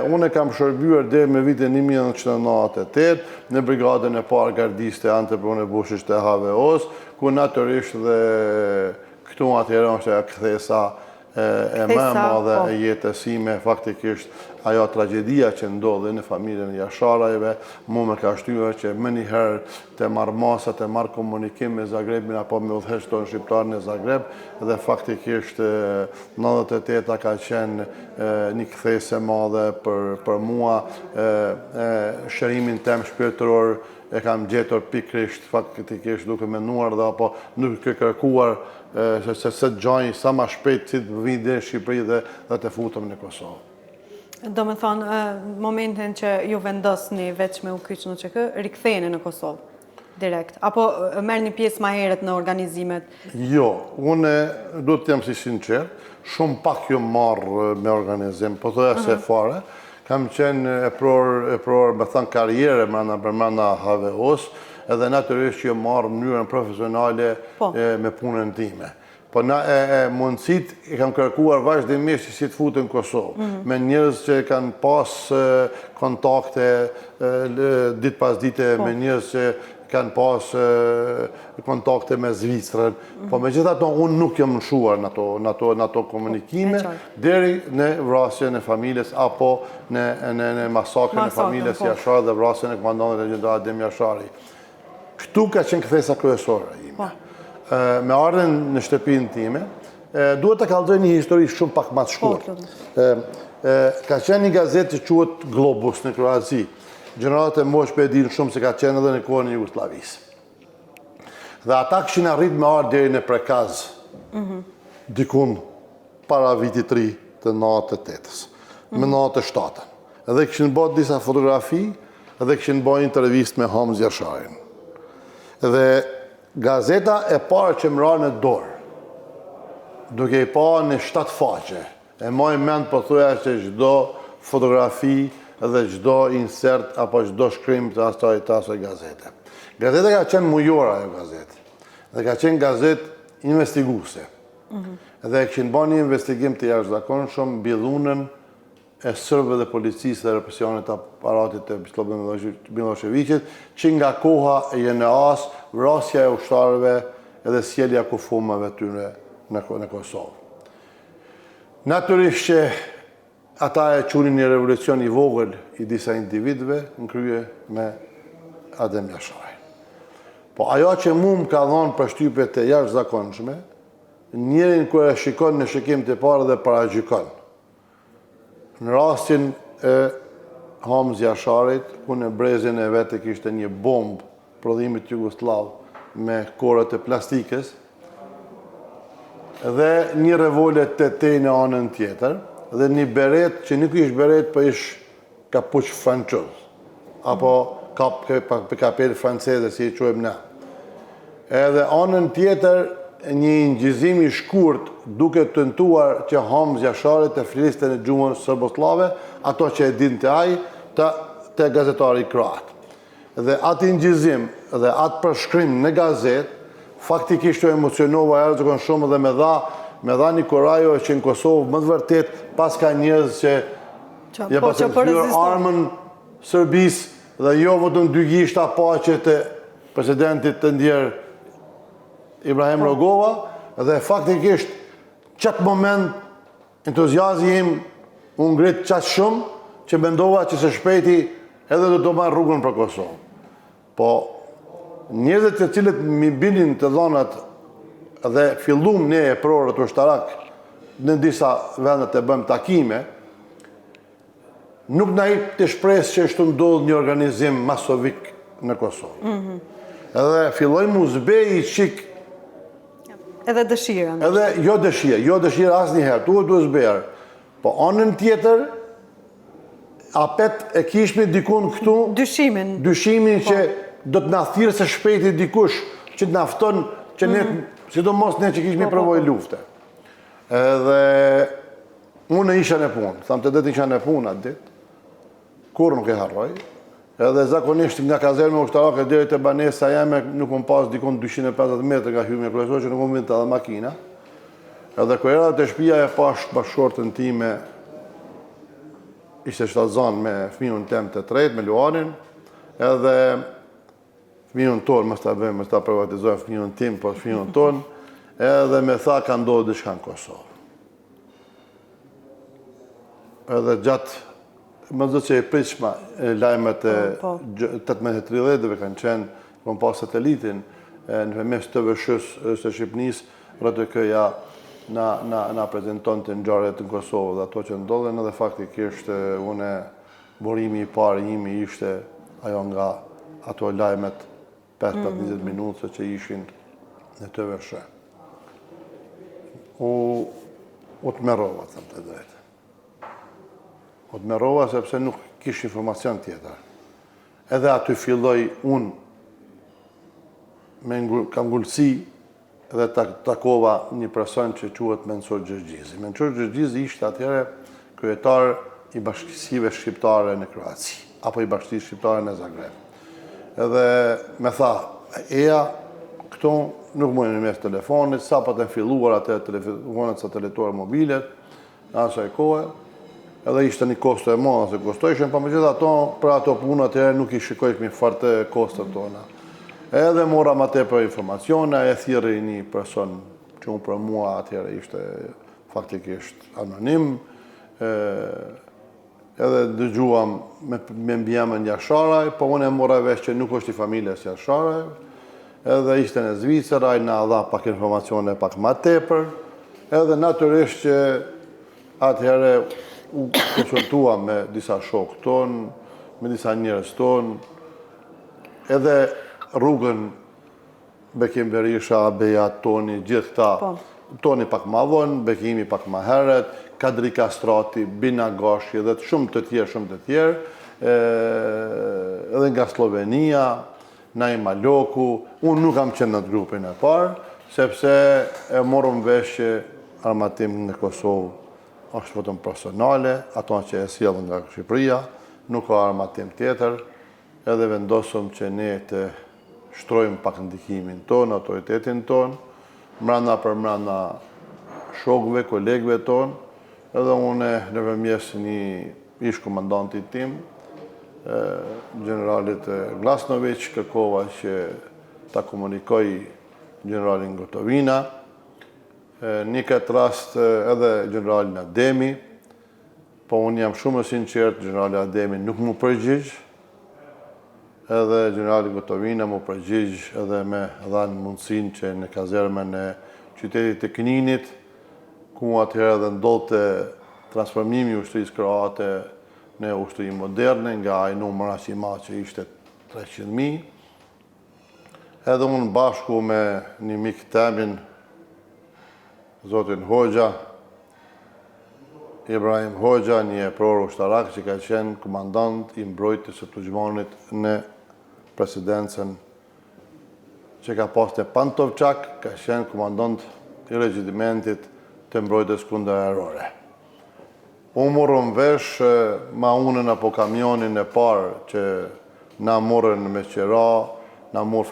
Unë kam shërbyer deri në vitin 1998 në brigadën e parë gardiste Antepron e Bushit të HVO-s, ku natyrisht dhe këtu atëherë është kthesa e më e madhe e jetës sime, faktikisht ajo tragedia që ndodhi në familjen e Jasharajve, mu më ka shtyr që më njëherë të marr masa, të marr komunikim me Zagrebin apo me udhëheqëtorin shqiptar në Zagreb, dhe faktikisht 98 ka qenë një kthesë e madhe për mua. Shërimin tem shpirtëror e kam gjetur pikërisht faktikisht duke menduar dhe apo duke kërkuar se të gjaj sa më shpejt si të vijë në Shqipëri dhe të futëm në Kosovë. Do me thonë, momentin që ju vendosni veç me u kyç në ÇK, riktheheni në Kosovë direkt, apo merr një pjesë më herët në organizimet? Jo, unë do të jam si sinqer, shumë pak ju marr me organizim, po thoya se fare. Kam qenë e pror me thënë karriere brenda HVO-s, edhe natyrisht që marr në mënyrën profesionale me punën time. Po na mundësit i kam kërkuar vazhdimisht si të futem në Kosovë, me njerëz që kanë pas kontakte ditë pas dite, me njerëz që kanë pas kontakte me Zvicrën, po megjithatë unë nuk jam lëshuar në ato komunikime deri në vrasjen e familjes apo në masakrën e familjes Jashari dhe vrasjen e komandantit legjendar Adem Jashari. Këtu ka qenë kthesa kryesore ime. Me ardhen në shtëpinë time, duhet të kallëzoj një histori shumë pak më të shkurtër. Ka qenë një gazetë që quhet Globus në Kroaci. Gjenerat e mosh për e dinë shumë se ka qenë edhe në kohën e Jugosllavisë. Dhe ata këshin arrit me ardhë deri në Prekaz, dikun para vitit 3 të 98-ës, me 97-ën. Edhe këshin bërë disa fotografi, edhe këshin bërë intervist me Hamz Jasharin. Dhe gazeta e parë që më ra në dorë, duke i parë në 7 faqe, e moj mend për thuja që çdo fotografi dhe çdo insert apo çdo shkrim të asaj gazete. Gazeta ka qenë mujore ajo gazetë, dhe ka qenë gazetë investiguese. Dhe kishin bërë një investigim të jashtëzakonshëm mbi dhunën e serbëve dhe policisë dhe represionit të aparatit të Slobodan Miloševićit, që nga koha e JNA-s, vrasja e ushtarëve edhe sjellja kufumave tyre në Kosovë. Natyrisht që ata e qunin një revolucion i vogël i disa individëve në krye me Adem Jashari. Po ajo që mu më ka dhonë përshtypjet e jashtëzakonshme, njerin kër e shikon në shikim të parë dhe paragjykon. Në rastin e Hamz Jasharit, ku në brezin e vetë kishte një bombë prodhimit Jugoslav me korët e plastikës, dhe një revolet të te në anën tjetër, dhe një beret që nuk ish beret, për ish kapuç franqoz, apo kapel franceze, si e quajmë na. Edhe anën tjetër, një ngjizim i shkurt duke tentuar që Hamz Jashari të fliste në gjuhën serboslave, ato që e din të ai, të gazetari kroat. Dhe atë ngjizim dhe atë përshkrim në gazet, faktikisht të emocionova erë shumë dhe me dha një korajo që në Kosovë më të vërtet pas ka njerëz që ja pas e hyrë armën Serbis dhe jo vetëm dy gishta paqe të presidentit të ndjer Ibrahim Rogova, dhe faktikisht qatë moment entuziazmi im u ngrit qatë shumë që mendova që së shpejti edhe do të marrë rrugën për Kosovë. Po njerëzit të cilët mi binin të dhonat dhe fillum ne e prorët ushtarak në disa vendet të bëjmë takime, nuk na jep të shpresë që është ndodhur një organizim masovik në Kosovë. Edhe fillojmë u zbej çik edhe dëshirën. Edhe jo dëshirë asnjëherë, duhet zberë. Po anën tjetër, apet e kishmi dikun këtu dyshimin që do të na thirrë së shpejti dikush që të nafton që ne, sidomos ne që kishmi provoj lufte. Edhe unë isha në punë, thamë të isha në punë atë ditë, kur nuk e harroj, edhe zakonisht nga kazerme ushtarake deri te banesa jeme nuk më pas dikon 250 metrë nga hyrje kryesore që nuk më vinte edhe makina. Edhe kur era te shtëpia e pash bashkëshortën time, ishte shtazan me fëmijën tem të tretë, me Luanin, edhe fëmijën tonë, mos ta privatizojmë fëmijën tim, po fëmijën tonë, edhe me tha ka ndodhur diçka në Kosovë. Edhe gjatë, më zë që e pritshma lajmet e 18:30 kanë qenë, kom pas satelitin, në mes të vëshës së Shqipënisë, RTK-ja na prezenton të ngjarjet në Kosovë dhe ato që ndodhen, edhe faktikisht une burimi i parë imi ishte ajo nga ato lajmet 15-20 minutë që ishin në të vëshë. U të merova, thëmë të drejtë. U të merova sepse nuk kish informacion tjetër. Edhe aty filloj unë kam ngulësi dhe takova një person që quhet Mensur Gjergjizi. Mensur Gjergjizi ishte atëherë kryetar i bashkësive shqiptare në Kroaci, apo i bashkësisë shqiptare në Zagreb. Edhe me tha, eja, këto nuk mujnë në mes telefonit, sa pa të filluar atë telefonat satelitore mobilet, në asaj kohë, edhe ishte një kosto e madhe se kostojshën, pa me gjithë ato, për ato punë atëherë nuk i shikojshmi farte kostet tona. Edhe mora ma te për informacione, e thirri një person që unë për mua atëherë ishte faktikisht anonim, edhe dëgjuam me mbjemën Jasharaj, po unë e mora vesh që nuk është i familjes Jasharaj, edhe ishte në Zvicera, na dha pak informacione pak ma tepër, edhe natyrisht që atëherë u konsultuam me disa shokë tonë, me disa njerëz tonë, edhe rrugën Bekim Berisha, Beja, Toni, gjithë këta, Toni pak ma vonë, Bekimi pak ma heret, Kadri Kastrati, Bina Gashi dhe shumë të tjerë, edhe nga Slovenia, Naima Loku, unë nuk kam qenë në të grupin e parë, sepse e morëm vesh që armatim në Kosovë është vetëm personale, ato që e sjellën nga Shqipëria, nuk ka armatim tjetër, edhe vendosëm që ne të shtrojmë pak ndikimin tonë, autoritetin tonë, mranda për mranda shokëve, kolegëve tonë, edhe une nëpërmjes një ish komandantit tim, generalit Glasnović, kërkova që ta komunikoj generalin Gotovina, një këtë rast edhe generalin Ademi, po unë jam shumë sinqert, generalin Ademi nuk mu përgjigj, edhe generali Gotovina mu përgjigj edhe me dhanë mundësin që në kazermen e qytetit të Kninit, ku atëherë edhe ndodhte transformimi i ushtrisë kroate në ushtri moderne nga ai numër aq i madh që ishte 300.000. edhe unë bashku me një mik temin, zotin Hoxha, Ibrahim Hoxha, një pror ushtarak që ka qenë komandant i mbrojtjes së Tuđmanit në presidencën që ka pas në Pantovçak, ka qenë komandant i regjimentit të mbrojtjes kundër errore. Unë morëm vesh ma unën apo kamionin e parë që na morën me qera, na morë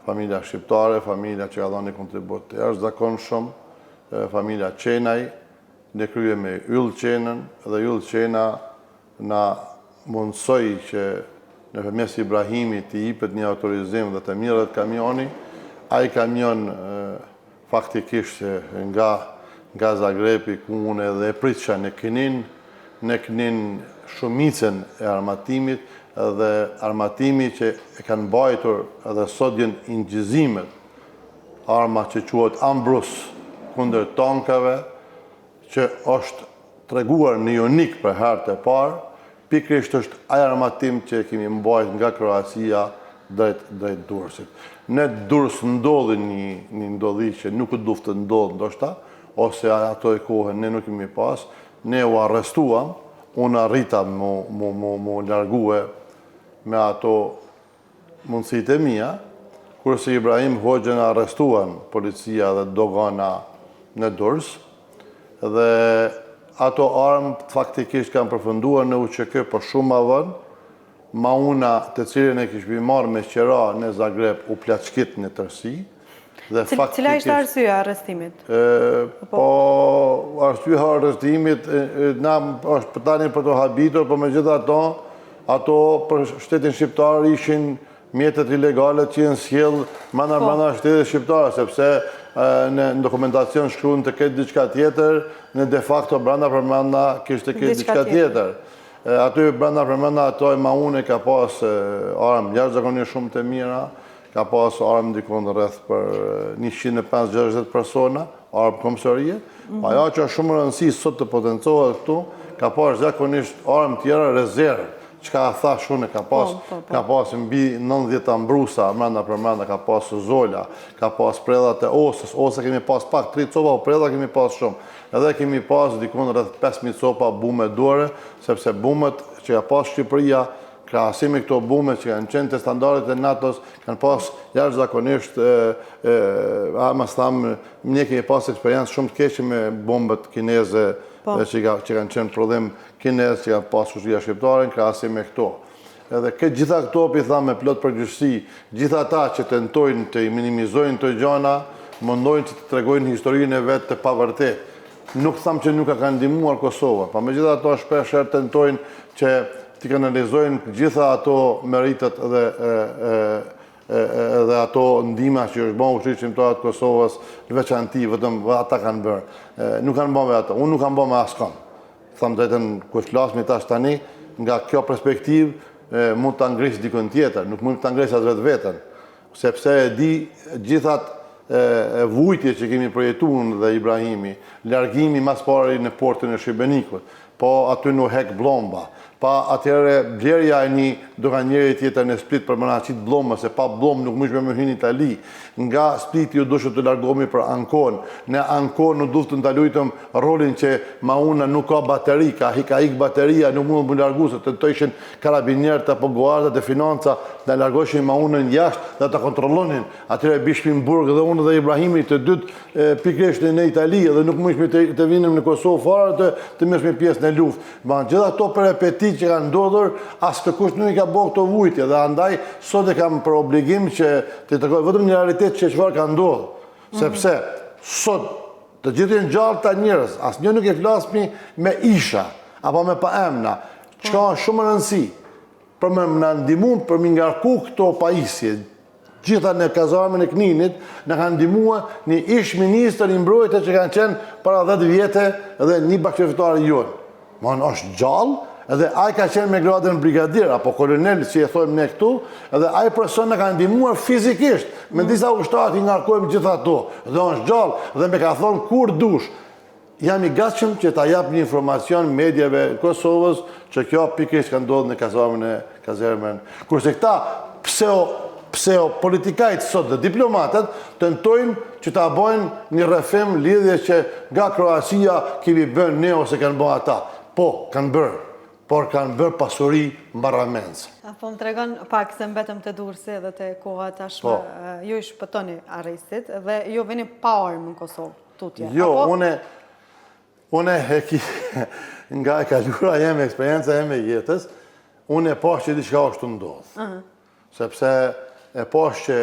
familja shqiptare, familja që ka dhënë kontribut të jashtëzakonshëm, familja Qenaj, ne krye me Yll Qenën, dhe Yll Qena na mundsoi që në përmes Ibrahimit të jepet një autorizim dhe të mirët kamioni. Ai kamion faktikisht nga Zagrebi, ku unë edhe e pritësha në Knin shumicën e armatimit, dhe armatimi që e kanë bajtur edhe sot jenë ingjizimet, arma që quhet Ambrus kundër tankave, që është treguar në Jonik për herë të parë, pikërisht është ai armatim që kemi mbajtur nga Kroacia drejt Durrësit. Në Durrës ndodhi një ndodhi që nuk u duftë të ndodhë ndoshta, ose ato e kohën ne nuk kemi pas, ne u arrestuam, unë arrita mu largue me ato mundësit e mia, kurse Ibrahim Hoxhën arrestuan policia dhe dogana në Durrës, dhe ato armë faktikisht kanë përfunduar në UÇK për shumë ma vonë, ma una të cilën e kishmi marrë me qera në Zagreb u plaçkit në tërsi. Cila ishte arsyeja e arrestimit? Po, arsyeja e arrestimit, na është tani për të habitur, por megjithatë ato për shtetin shqiptar ishin mjetet ilegale që janë sjell brenda shtetit shqiptar, sepse në dokumentacion shkruan të ketë diçka tjetër, në de facto brenda kishte ketë diçka tjetër. Aty brenda përmenda ato e maune ka pas armë jashtëzakonisht shumë të mira, ka pas armë dikon rreth për 150-160 persona, armë komisarie. Ajo që është shumë rëndësi sot të potencohet këtu, ka pas zakonisht armë tjera rezervë, që ka thash unë, ka pas mbi 90 ambrusa, brenda ka pas zola, ka pas predhat e osës, ose kemi pas pak 3 copa, o predha kemi pas shumë. Edhe kemi pas dikon rreth 5.000 copa bume dore, sepse bumet që ka pas Shqipëria, krahasimi këto bume që kanë qenë të standardet e NATO-s, kanë pas jashtëzakonisht, mas thamë, ne kemi pas eksperiencë shumë të keqe me bombet kineze që kanë qenë prodhim kinez, që kanë pas ushtria shqiptare, në krahasim me këto. Edhe gjitha këto, pi thamë me plot përgjithësi, gjitha ta që tentojnë të minimizojnë të gjana, mundojnë që të tregojnë historinë e vetë të pavërtet. Nuk thamë që nuk ka kanë ndihmuar Kosova, pa megjithatë shpesh tentojnë që të kanalizojnë gjitha ato meritet dhe ato ndihma që është bërë ushtrisë shqiptare të Kosovës në veçanti, vetëm ata kanë bërë. Nuk kanë bërë me ata, unë nuk kanë bërë me askon. Thamë drejtën, kur flasmi tash tani, nga kjo perspektivë mund të ngrisë dikon tjetër, nuk mund të ngrisë atë vetën, sepse e di gjithat vujtje që kemi projektuar dhe Ibrahimi, largimi mas pari në portin e Shqibenikut, po aty në hek blomba, pa atëherë blerja e një doganjeri tjetër në Split për mëna qitë blomë, se pa blomë nuk mëshme me hynë Itali, nga Split ju dushë të largomi për Ankon, në Ankon nuk duftën të lujtëm rolin që ma una nuk ka bateri, ka ik bateria, nuk mundë më largu, se të ishin karabinjerët apo guardat e financa, në largoshin ma unën jashtë dhe të kontrollonin, atëherë bishmin burg dhe unë dhe Ibrahimi të dytë pikresht në Itali, dhe nuk mëshme të vinim në Kosovë fare të mëshme pjesë në luft. Gjitha to peripeti që kanë ndodhur, as kërkush nuk i ka bërë këto vujtje, dhe andaj sot e kam për obligim që të tregoj vetëm një realitet që çfarë ka ndodhur. Sepse sot të gjithë janë gjallë ta njerëz, asnjë nuk e flasmi me isha apo me paemna, çka është shumë rëndësi për më na ndihmuar për mi ngarku këto pajisje. Gjitha në kazarmën e Kninit në kanë ndihmuar një ish ministër i mbrojtjes që kanë qenë para 10 vjetë dhe një bashkëfituar i jonë. Është gjallë, edhe ai ka qenë me gradën brigadier, apo kolonel, si e thojmë ne këtu, edhe ai person në ka ndihmuar fizikisht, me disa ushtarë i ngarkojmë gjitha ato, dhe është gjallë, dhe me ka thonë kur dush. Jam i gatshëm që ta jap një informacion medjave Kosovës që kjo pikërisht ka ndodhur në kazarmën e kazermën. Kurse këta politikajt sot dhe diplomatët tentojnë që ta bëjnë një rrëfim lidhje që nga Kroacia kemi bën ne ose kanë bën ata. Po, kanë bërë, por kanë bërë pasuri mbarramense. Po më tregon pak se mbetëm të Durrësi dhe të koha tashme, ju i shpëtoni arrestit dhe ju vini pa armë në Kosovë, tutje. Jo, une nga e kalura jeme, eksperienca jeme jetës, une e pash që diçka është ndodhë. Sepse e pash që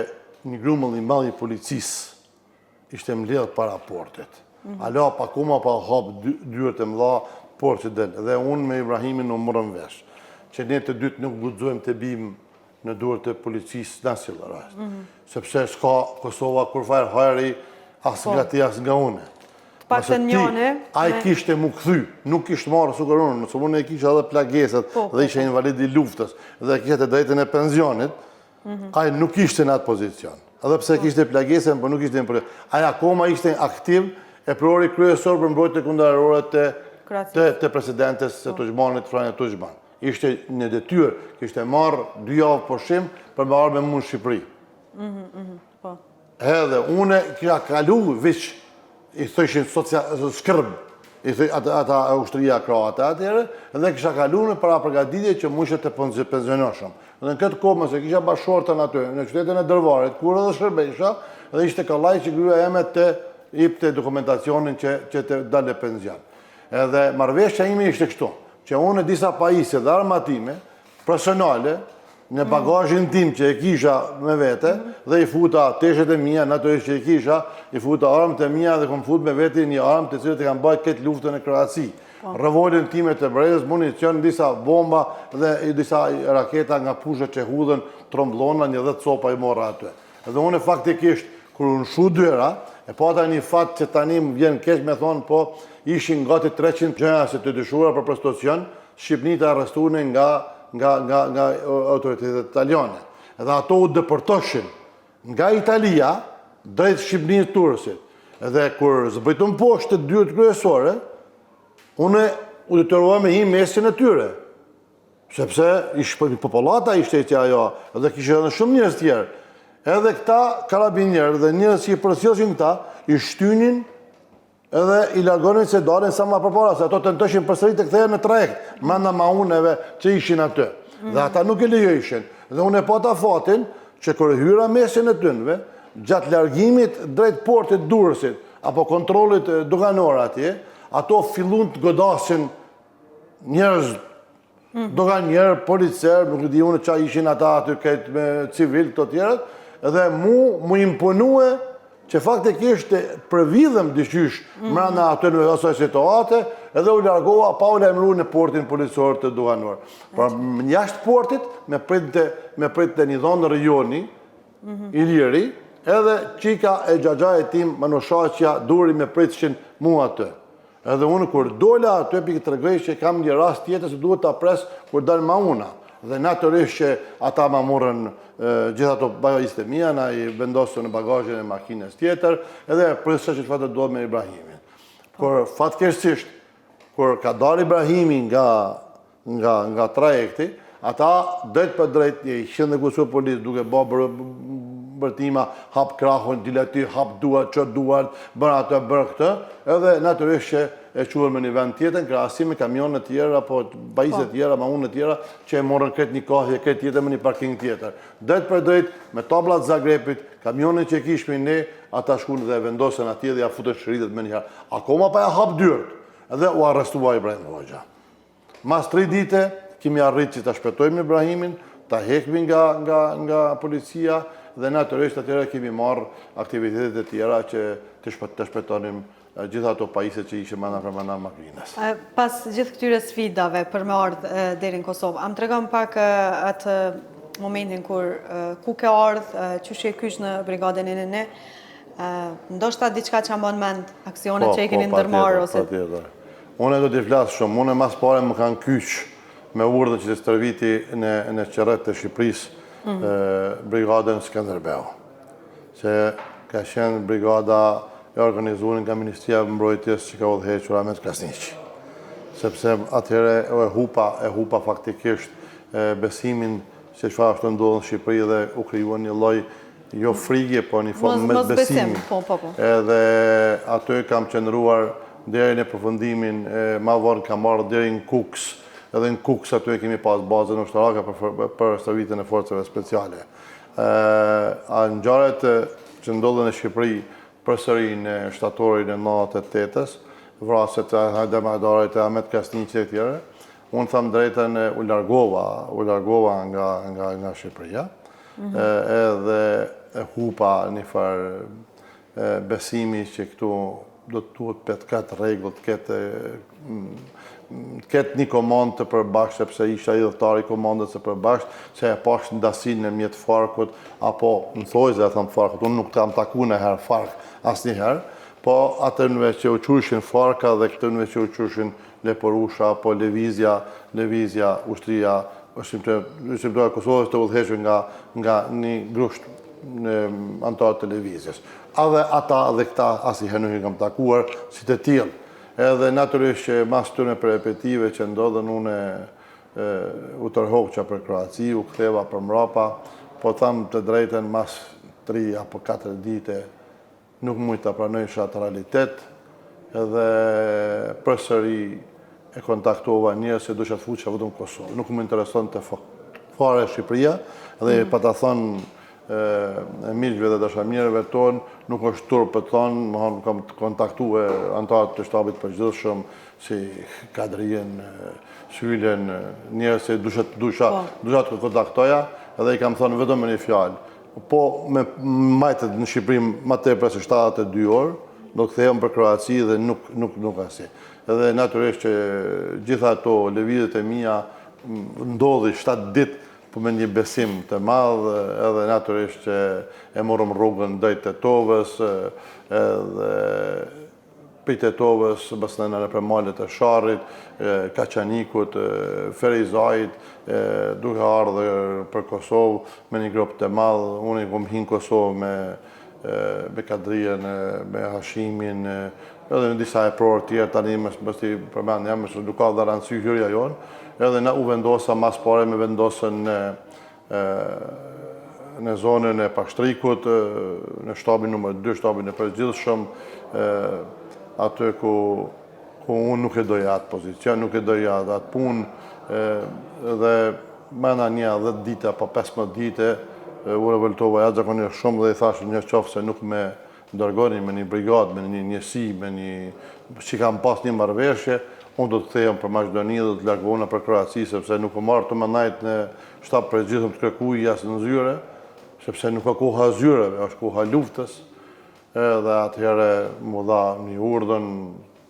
një grumëll i madh i policisë ishte mbledh para portit. Ala pa kuma pa hapë dyert e mëdha portit del. Dhe unë me Ibrahimin u morëm vesh. Që ne të dytë nuk guxojmë të bim në duart e policisë në asnjë rast. Sepse s'ka Kosova kur fare hajri as nga ti as nga une. Paktën njëne. Ai kishte mu kthy, nuk kishte marrë sukaronën, nëse unë e kisha edhe plagesat dhe isha invalid i luftës dhe kishte drejtën e pensionit, ai nuk ishte në atë pozicion. Edhe pse kishte plagesën, por nuk ishte në pozicion. Ai akoma ishte aktiv e prori kryesor për mbrojtje kundërore të presidentes së Tuđmanit, Franja Tuđman. Ishte në detyrë, kishte marrë 2 javë pushim për me ardhur me mua në Shqipëri. Edhe une kisha kalu veç i thëshin shkërb, ata ushtria kroate atyre, dhe kisha kalu në para përgatitje që mushe të pensionoshëm. Dhe në këtë kohë, mëse kisha bashkëshortën aty, në qytetin e Dërvarit, kur edhe shërbesha, dhe ishte kallaj që gruaja eme të jepte dokumentacionin që të dalë pension. Edhe marrëveshja ime ishte kështu, që unë disa pajisje dhe armatime personale në bagazhin tim që e kisha me vete dhe i futa teshet e mia, natyrisht që i kisha, i futa armët e mia dhe kom fut me vete një armë të cilët e kanë bërë këtë luftën e Kroaci. Revolin time të brezës, municion, disa bomba dhe disa raketa nga pushet që hudhen, tromblona, një 10 copa i mora aty. Edhe unë faktikisht, kur unë shu dyra, e pata një fat që tani më vjen keq me thonë, po ishin gati 300 gjënase të dyshuara për prostitucion, Shqipëni të arrestuar nga autoritetet italiane. Edhe ato u depërtoshin nga Italia drejt Shqipënisë Turësit. Edhe kur zbritëm poshtë të dyert kryesore, unë u detyruar me hi mesin e tyre. Sepse populata ishte që ajo, edhe kishte edhe shumë njerëz tjerë. Edhe këta karabinierë dhe njerëz që i përcjellshin këta, i shtynin edhe i largonin se dalin sa më përpara, se ato tentoshin përsëri të kthehen në trajekt, brenda mauneve që ishin aty. Dhe ata nuk e lejojshin. Dhe unë e pata fatin që kur hyra mesin e tynëve, gjatë largimit drejt portit Durrësit apo kontrollit doganor atje, ato fillun të godasin njerëz doganier, policer, nuk di unë qa ishin ata aty këtë me civil këto tjerët, edhe mu imponue që faktikisht përvidhem dyqysh mrena atyre asaj situate, edhe u largoha pa u lajmëruar në portin policor të doganor. Por jashtë portit me pritte një dhonë rejoni i liri, edhe qika e xhaxhait tim Manoshaqja duri me pritshin mua aty. Edhe unë kur dola aty pikë tregoj që kam një rast tjetër se duhet ta pres kur dal mauna. Dhe natyrisht që ata ma morën gjitha ato bagajiste mia, na i vendosën në bagazhin e makinës tjetër, edhe presë që fatë do me Ibrahimin. Por fatkeqësisht, kur ka dalë Ibrahimi nga trajekti, ata drejt për drejt i qenë negociuar policë duke bërtima, hap krahun, dilati, hap duart, çot duart, bën atë, bën këtë, edhe natyrisht që e quhen me një vend tjetër, krahasim me kamionet tjera, apo pajisje tjera, maune tjera, që e morën këtë një kahje, këtë tjetër me një parking tjetër. Drejt për drejt, me tablat Zagrebit, kamionet që kishme ne, ata shkunë dhe vendosën atje dhe ja futën shëritet me njëherë. Akoma pa ja hap dyert, edhe u arrestua Ibrahim Hoxha. Mas 3 dite, kemi arrit që ta shpëtojmë Ibrahimin, ta hekmi nga policia, dhe natyrisht atyre kemi marrë aktivitetet e tjera që të shpëtonim gjitha ato pajisje që ishe mana makinës. Pas gjithë këtyre sfidave për me ardhë deri në Kosovë, am tregon pak atë momentin ku ke ardhë, qysh e kysh në brigadën e ne, ndoshta diçka që amon mend, aksionet që e keni ndërmarrë ose... Unë do t'i flasë shumë, unë mas pare më kanë kyç me urdhën që të stërviti në qeret të Shqipërisë brigadën Skanderbeu, që ka qenë brigada e organizuar nga Ministria e Mbrojtjes që ka udhëhequr Ahmet Krasniqi. Sepse atëherë e hupa faktikisht besimin se çfarë është ndodhur në Shqipëri dhe u krijuan një lloj jo frigje, po një formë me besimi. Po. Edhe aty kam qëndruar deri në përfundimin, ma vonë kam marrë deri në Kuks, edhe në Kuks aty kemi pas bazën ushtarake për stërvitjen e forcave speciale. Ngjarjet që ndodhen në Shqipëri përsëri në shtatorin e 98-s, vraset e Hajdarit e Ahmet Kasniqit e tjerë, unë tham drejtën u largova nga Shqipëria, edhe hupa një farë besimi që këtu do të duhet për të ketë rregull, të ketë një komandë të përbashkët, sepse isha idhëtari i komandës së përbashkët, se e pash ndasinë në mjet Farkut, apo në thojze e thëmë Farkut, unë nuk kam taku në herë Fark asnjëherë, po atërnve që u qyshin Farka dhe këtërnve që u qyshin Leporusha, apo Lëvizja, ushtria, shqiptarë e Kosovës të udhëhequr nga një grusht antarë të Lëvizjes. Edhe ata dhe këta asnjëherë nuk i kam takuar si të tillë. Edhe natyrisht që mas këtyre peripetive që ndodhen unë u tërhoqja për Kroaci, u ktheva për mrapa, po tham të drejtën mas 3 apo 4 dite nuk mujt të pranojsha atë realitet, edhe përsëri e kontaktova njerëz se dusha të fuqja vetëm në Kosovë. Nuk më intereson të fare Shqipëria, dhe pa ta thënë e miqve dhe dashamirëve tonë, nuk është turp për tonë, më hanë kam kontaktue antarët të shtabit përgjithshëm, si Kadrien, Sylen, njerëz se dusha të kontaktoja, edhe i kam thënë vetëm me një fjalë. Po me majtet në Shqipëri më tepër se 72 orë, do të kthehem për Kroaci dhe nuk asnjë. Edhe natyrisht që gjitha ato lëvizjet e mia ndodhi 7 ditë po me një besim të madh, edhe natyrisht që e morëm rrugën drejt Tetovës, edhe prej Tetovës, pastaj për malet e Sharrit, Kaçanikut, Ferizajit, duke ardhur për Kosovë me një grup të madh. Unë kom hinë Kosovë me Kadrien, me Hashimin, edhe në disa eprorë tjerë, tani mos t'i përmend jam, se nuk ka dhe rëndësi hyrja jonë, edhe na u vendosa mas pare me vendosën në zonën e Pashtrikut, në shtabin nr. 2, shtabin e përgjithshëm, aty ku unë nuk e doja atë pozicion, nuk e doja atë punë, dhe mëna një 10 dite apo 15 dite, u revoltova jashtëzakonisht shumë dhe i thashë një qoftë se nuk me dërgoni me një brigadë, me një njësi, me një që kam pas një marrëveshje, unë do të kthehem për Maqedoni dhe të largohuna për Kroaci, sepse nuk u marrë të më najtë në shtab përgjithshëm të kërkuj jasë në zyre, sepse nuk ka koha zyreve, është koha luftës, dhe atëherë mu dha një urdhën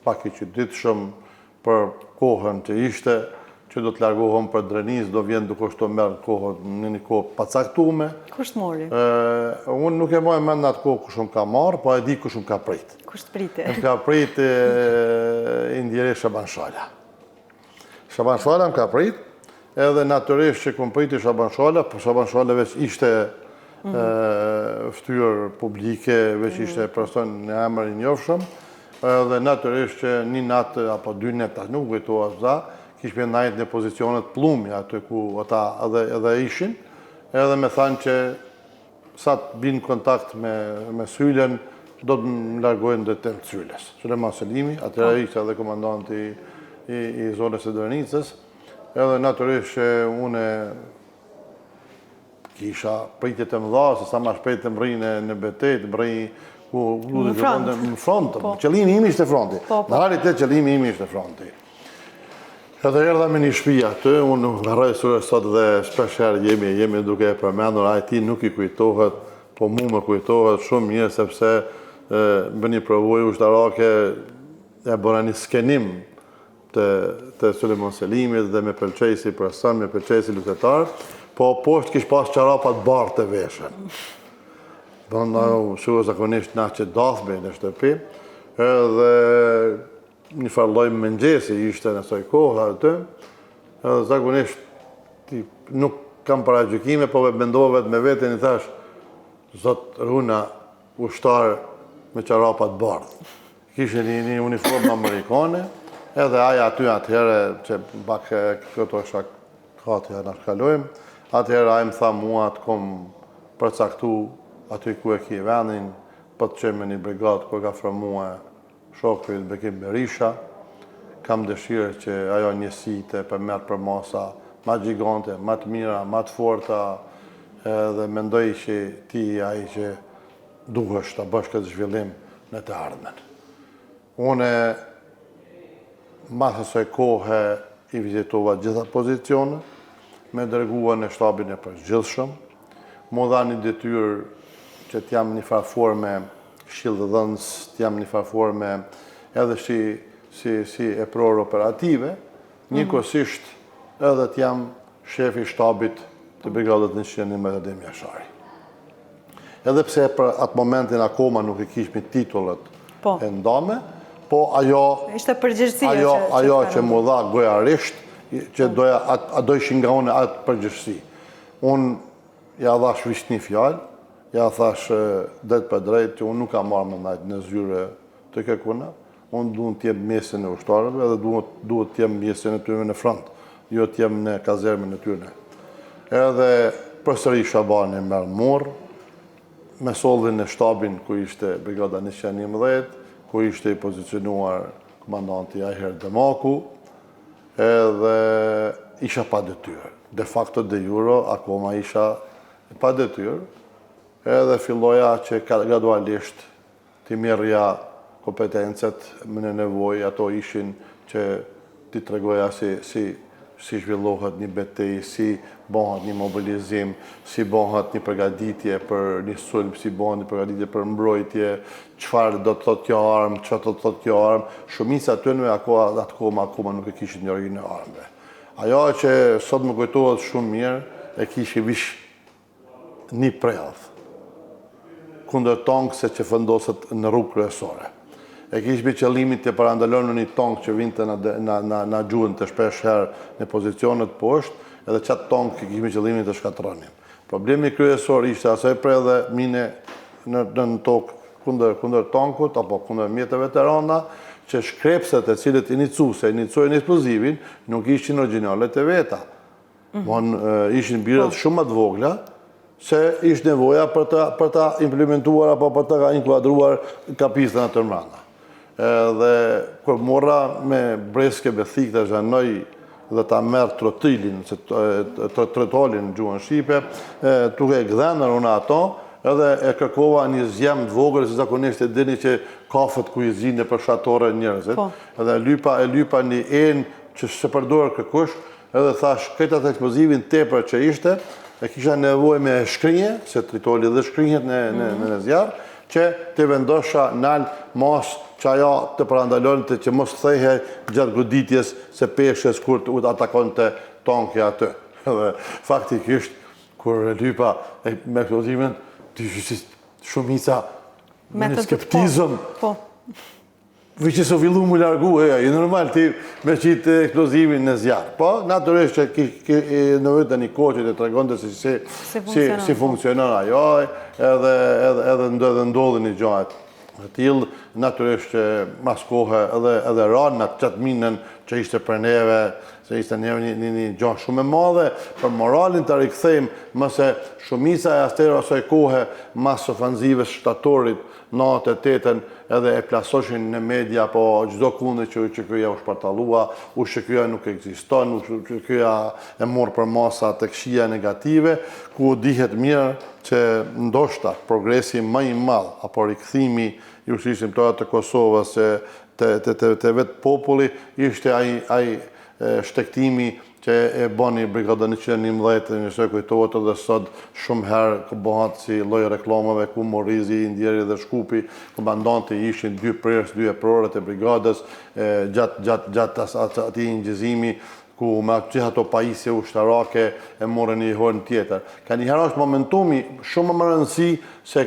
pak i çuditshëm për kohën që ishte, që do të largohem për Dreniz, do vjen duke shto merë kohën në një kohë pacaktume. Kush të mori? Unë nuk e moj mend në atë kohë kush më ka marë, po e di kush më ka prit. Kush të prite? Më ka prit indjeri Shaban Shala. Shaban Shala më ka prit, edhe natyrisht që kom priti Shaban Shala, po Shaban Shala veç ishte ftyrë publike, veç ishte person në emër i njohshëm, edhe natyrisht që një natë apo 2 natë, nuk kujtoha za, kishme najtë në pozicionet plumi, aty ku ata edhe ishin, edhe me thanë që sa të binë kontakt me Sylen, do të më largojnë dhe të Syles. Suleman Selimi, atëra ishte edhe komandanti i zonës e Drenicës, edhe natyrisht që une kisha pritjet e mëdha, se sa ma shpejt të mbrinë në betejt, mbrinë në front, qëllimi imi ishte fronti. Në realitet qëllimi imi ishte fronti. Edhe erdha me një shtëpi aty, unë harroj sot dhe shpeshherë jemi duke e përmendur, ai ti nuk i kujtohet, po mu më kujtohet shumë mirë, sepse me një provojë ushtarake e bëra një skenim të Suleman Selimit dhe me pëlqejsi person, me pëlqejsi lutetar, po poshtë kish pas çarapat bardhë të veshën. Do në shumë zakonisht na që dathme në shtëpi, edhe një farloj mëngjesi ishte në soj kohë aty, edhe zakonisht nuk kam paragjykime, po mendova vetë me veten i thash, zot Runa ushtar me çarapat bardhë. Kishte një uniformë amerikane, edhe aja aty atëherë që bak këto shakatja na shkalojmë, atëherë ai më tha mua të kom përcaktu aty ku e ki vendin, për të qenë me një brigadë ku e ka frymua shoku i Bekim Berisha. Kam dëshirë që ajo njësi të përmet për masa ma gjigante, ma të mira, ma të forta, dhe mendoj që ti ai që duhesh të bësh këtë zhvillim në të ardhmen. Une, mas asoj kohë i vizitova gjitha pozicionet, me dërgua në shtabin e përgjithshëm, mu dha një detyrë që t'jam një farforme këshillëdhënës, t'jam një farforme edhe si e pror operative, njëkohësisht edhe t'jam shefi shtabit të brigadës 111 Adem Jashari. Edhe pse për atë momentin akoma nuk e kishmi titullet e ndame, po ajo që mu dha gojarisht, që do ishin nga une atë përgjithësi. Unë ja dhash visht një fjalë, ja thash drejt për drejt që unë nuk kam marrë më najtë në zyre të këkuna, unë duhet t'jem mesin e ushtarëve dhe duhet t'jem mesin e tyre në front, jo t'jem në kazerme në tyre. Edhe përsëri Shabani merë morë, me sollin e shtabin ku ishte brigada 111, ku ishte i pozicionuar komandanti Ajher Demaku, edhe isha pa detyrë. De facto de juro, akoma isha pa detyrë, edhe filloja që gradualisht t'i merrja kompetencet më në nevojë, ato ishin që t'i tregoja si zhvillohet një betejë, si bëhet një mobilizim, si bëhet një përgatitje për një sulm, si bëhet një përgatitje për mbrojtje, çfarë do të thotë kjo armë, çfarë do të thotë kjo armë. Shumica tyre akoma nuk e kishin njërinë e armëve. Ajo që sot më kujtohet shumë mirë, e kishi vish një prellë kundër tankëse që vendoset në rrugë kryesore. E kishme qëllimit të parandalonë në një tankë që vinte në gjuhën të shpesh herë në pozicionet poshtë, edhe qatë tankë kishme qëllimit të shkatronim. Problemi kryesor ishte asaj prellë mine në tokë kundër tankut, apo kundër mjetëve të randa, që shkrepset e cilët inicojnë eksplozivin, nuk ishin originalet e veta. Ishin birat shumë më të vogla, se ishtë nevoja për ta implementuar apo për ta inkuadruar kapistën atë mranda. Dhe kër mora me breske bethik të zhanoj dhe ta merë trotilin, trotilin në gjuhën Shqipe, tuke e gdhenër unë ato, edhe e kërkova një zjem të vogël, se zakonisht e dini që kafet ku i zinë për shatore njerëzit, edhe e lypa një enë që se përdojrë kërkush, edhe thash këtat eksplozivin tepër që ishte, e kisha nevoj me shkrinje, se tritoli dhe shkrinjet në zjarë, që të vendosha nalë mos që ajo të parandalon të që mos thehe gjatë goditjes se peshes kur të atakon të tanki atë. Dhe faktikisht, kur e lypa me eksplozimin, të shumica me skeptizëm, vëqë se fillu mu largu, e normal ti me qitë eksplozimin në zjarë. Po, naturisht që në vëtë një kohë që të tregon të si funksionon ajo, edhe ndodhe një gjajt. Në tillë, naturisht që mas kohë edhe ranë në qatë minën që ishte për neve, se ishte neve një gjahë shumë e madhe, për moralin të rikëthejmë, mëse shumica e asterë asoj kohë mas ofanzive shtatorit, natë e tetën, edhe e plasoshin në media, po gjdo kundi që kjoja u shpartalua, që kjoja nuk eksiston, që kjoja e morë për masa të këshia negative, ku dihet mirë që ndoshta progresi më i madh, apo rikthimi i ushtrisë shqiptare të Kosovës të vetë populli, ishte ai shtektimi që e bani Brigada 111, nëse kujtohet edhe sot shumë herë ku bëhat si lloj reklamave ku Morizi, Indjeri dhe Shkupi, komandanti ishin dy prerës, dy eprorët e brigadës gjatë atij ngjizimi ku me gjithë ato pajisje ushtarake e morën një horën tjetër. Ka njëherë është momentumi shumë më rëndësi se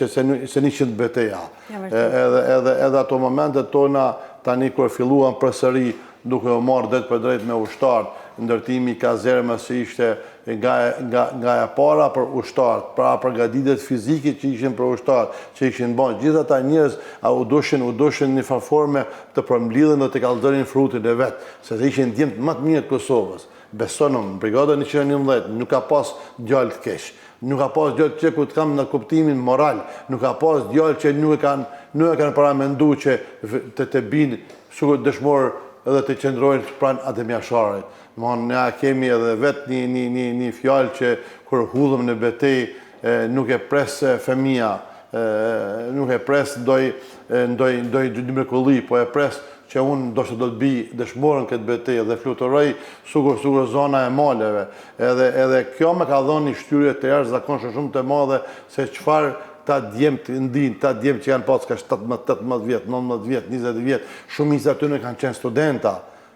100 beteja. Edhe ato momentet tona tani kur filluan përsëri duke u marrë drejt për drejt me ushtarë, ndërtimi i kazermës që ishte nga e para për ushtarët, pra përgatitjet fizike që ishin për ushtarët, që ishin bën gjithë ata njerëz u dushin një farforme të përmblidhen dhe të kallëzonin frutin e vet, se ishin djemtë më të mirë të Kosovës. besonëm, brigada 111 nuk ka pas djalë të keq, nuk ka pas djalë që ku të kam në kuptimin moral, nuk ka pas djalë që nuk e kanë paramendu që të binë sukur dëshmorë edhe të qëndrojnë pranë Adem-Jasharit. Ne kemi edhe vetë një fjalë që kur hudhëm në betej nuk e pres femia, nuk e pres ndoj mrekulli, po e pres që unë do të bi dëshmorën këtë betej dhe fluturoj sukur zona e maleve. Edhe kjo me ka dhënë një shtyrje të jashtëzakonshme shumë të madhe se çfarë ta djemt ndin, ta djemt që janë pas ka 17-18 vjet, 19 vjet, 20 vjet, shumica aty kanë qenë studenta,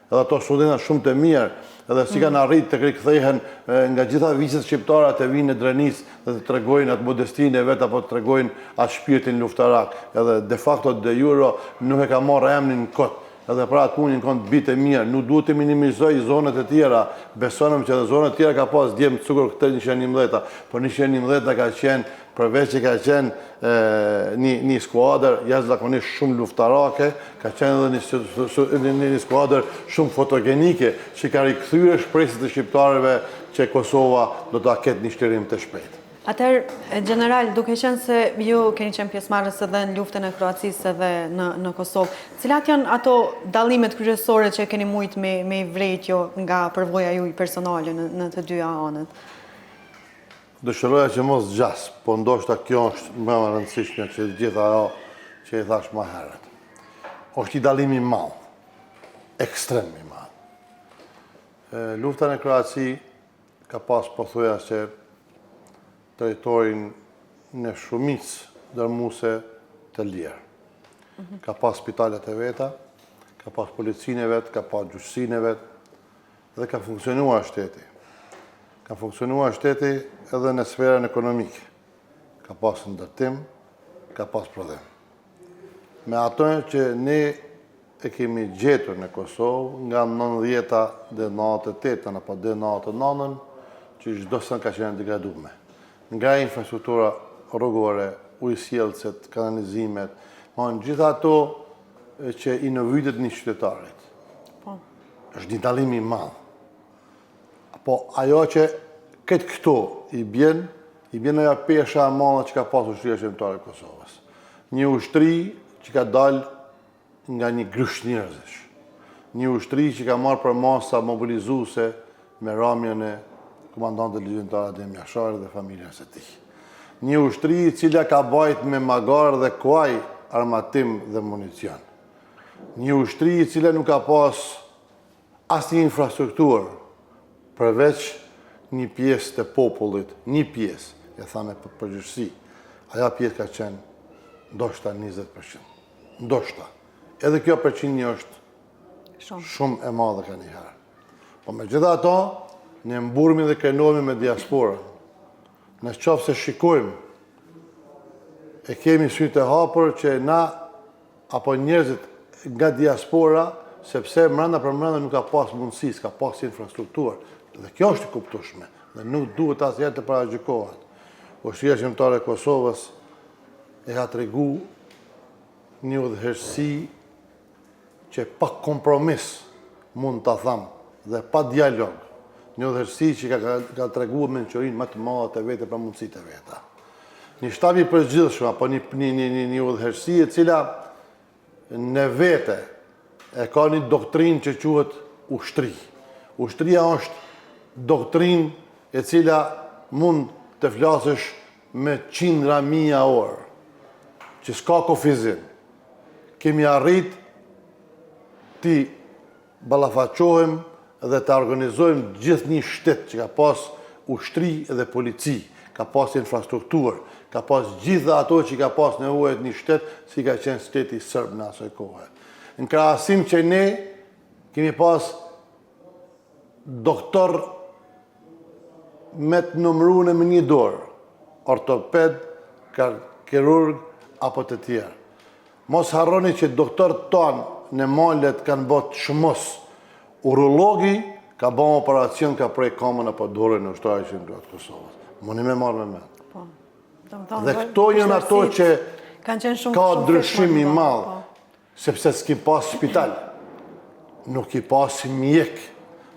edhe ato studenta shumë të mirë, edhe si kanë arritë të rikthehen nga gjitha vitet shqiptare të vinë në Drenis dhe të tregojnë atë modestinë e vet apo të tregojnë atë shpirtin luftarak. Edhe de facto de jure nuk e ka marrë emrin kot. Edhe pra atë punin kanë të bitë mirë, nuk duhet të minimizoj zonat e tjera. Besonëm që edhe zonat e tjera ka pas djem cukur këtë 111, por 111 ka qenë përveç që ka qenë një skuadër jashtëzakonisht shumë luftarake, ka qenë edhe një skuadër shumë fotogenike që ka rikthyer shpresat e shqiptarëve që Kosova do ta ketë një shtërim të shpejtë. Atëherë, general, duke qenë se ju keni qenë pjesëmarrës edhe në luftën e Kroacisë edhe në Kosovë, cilat janë ato dallimet kryesore që keni mujt me i vrejt jo nga përvoja juaj personale në të dyja anët? Dëshiroja që mos gjas, po ndoshta kjo është më e rëndësishme që gjitha ajo që i thash më herët. Është i dallimi i madh, ekstrem i madh. Lufta në Kroaci ka pas pothuajse territorin në shumicë dërmuese të lirë. Ka pas spitalet e veta, ka pas policinë e vet, ka pas gjyqësinë e vet dhe ka funksionuar shteti. Ka funksionuar shteti edhe në sferën ekonomike. Ka pas ndërtim, ka pas prodhim. Me ato që ne e kemi gjetur në Kosovë nga 90-ta dhe 98-ta apo dhe 99-ën, që çdo sa ka qenë degraduar. Nga infrastruktura rrugore, ujësjellëset, kanalizimet, gjitha ato që i nevojitet një qytetarit. Është një dallim i madh. Po ajo që këtë këto i bjen ajo pesha e madhe që ka pasur ushtria shqiptare e Kosovës. Një ushtri që ka dalë nga një grysht njerëzish. Një ushtri që ka marrë për masa mobilizuese me ramjen e komandantit ligjëtar Adem-Jasharit dhe familjes së tij. Një ushtri i cila ka bajt me magar dhe kuaj armatim dhe municion. Një ushtri i cila nuk ka pas asnjë infrastrukturë përveç një pjesë të popullit, një pjesë, e thamë për përgjithësi. Aja pjesë ka qenë ndoshta 20%. Ndoshta. Edhe kjo përqindje është shumë e madhe ka njëherë. Po megjithatë, ne mburmi dhe krenohemi me diasporën. Në qoftë se shikojmë, e kemi sytë e hapur që na, apo njerëzit nga diaspora, sepse mranda për mranda nuk ka pas mundësi, s'ka pas infrastrukturë. Dhe kjo është i kuptueshme, dhe nuk duhet asnjëherë të paragjykohet. Ushtria shqiptare e Kosovës e ka tregu një udhëheqësi që pa kompromis mund ta them dhe pa dialog. Një udhëheqësi që ka treguar mençurinë më të madhe të vete për mundësitë e veta. Një shtab i përgjithshëm apo një udhëheqësi e cila në vete e ka një doktrinë që quhet ushtri. Ushtria është doktrinë e cila mund të flasësh me qindra mijë orë, që s'ka kufizim. Kemi arrit ti ballafaqohem dhe të organizojmë gjithë një shtet që ka pas ushtri dhe polici, ka pas infrastrukturë, ka pas gjitha ato që ka pas nevojë një shtet, si ka qenë shteti serb në asaj kohe. Në krahasim që ne kemi pas doktor me të numëruar me një dorë, ortoped, kirurg apo të tjerë. Mos harroni që doktorët tonë në malet kanë bërë çmos. Urologi ka bërë operacion ka prej kamën apo dorën në ushtarë që në Kosovës. Moni me marrë me me. Dhe këto janë ato që ka ndryshim i madh, sepse s'ki pas spital, nuk i pas mjek,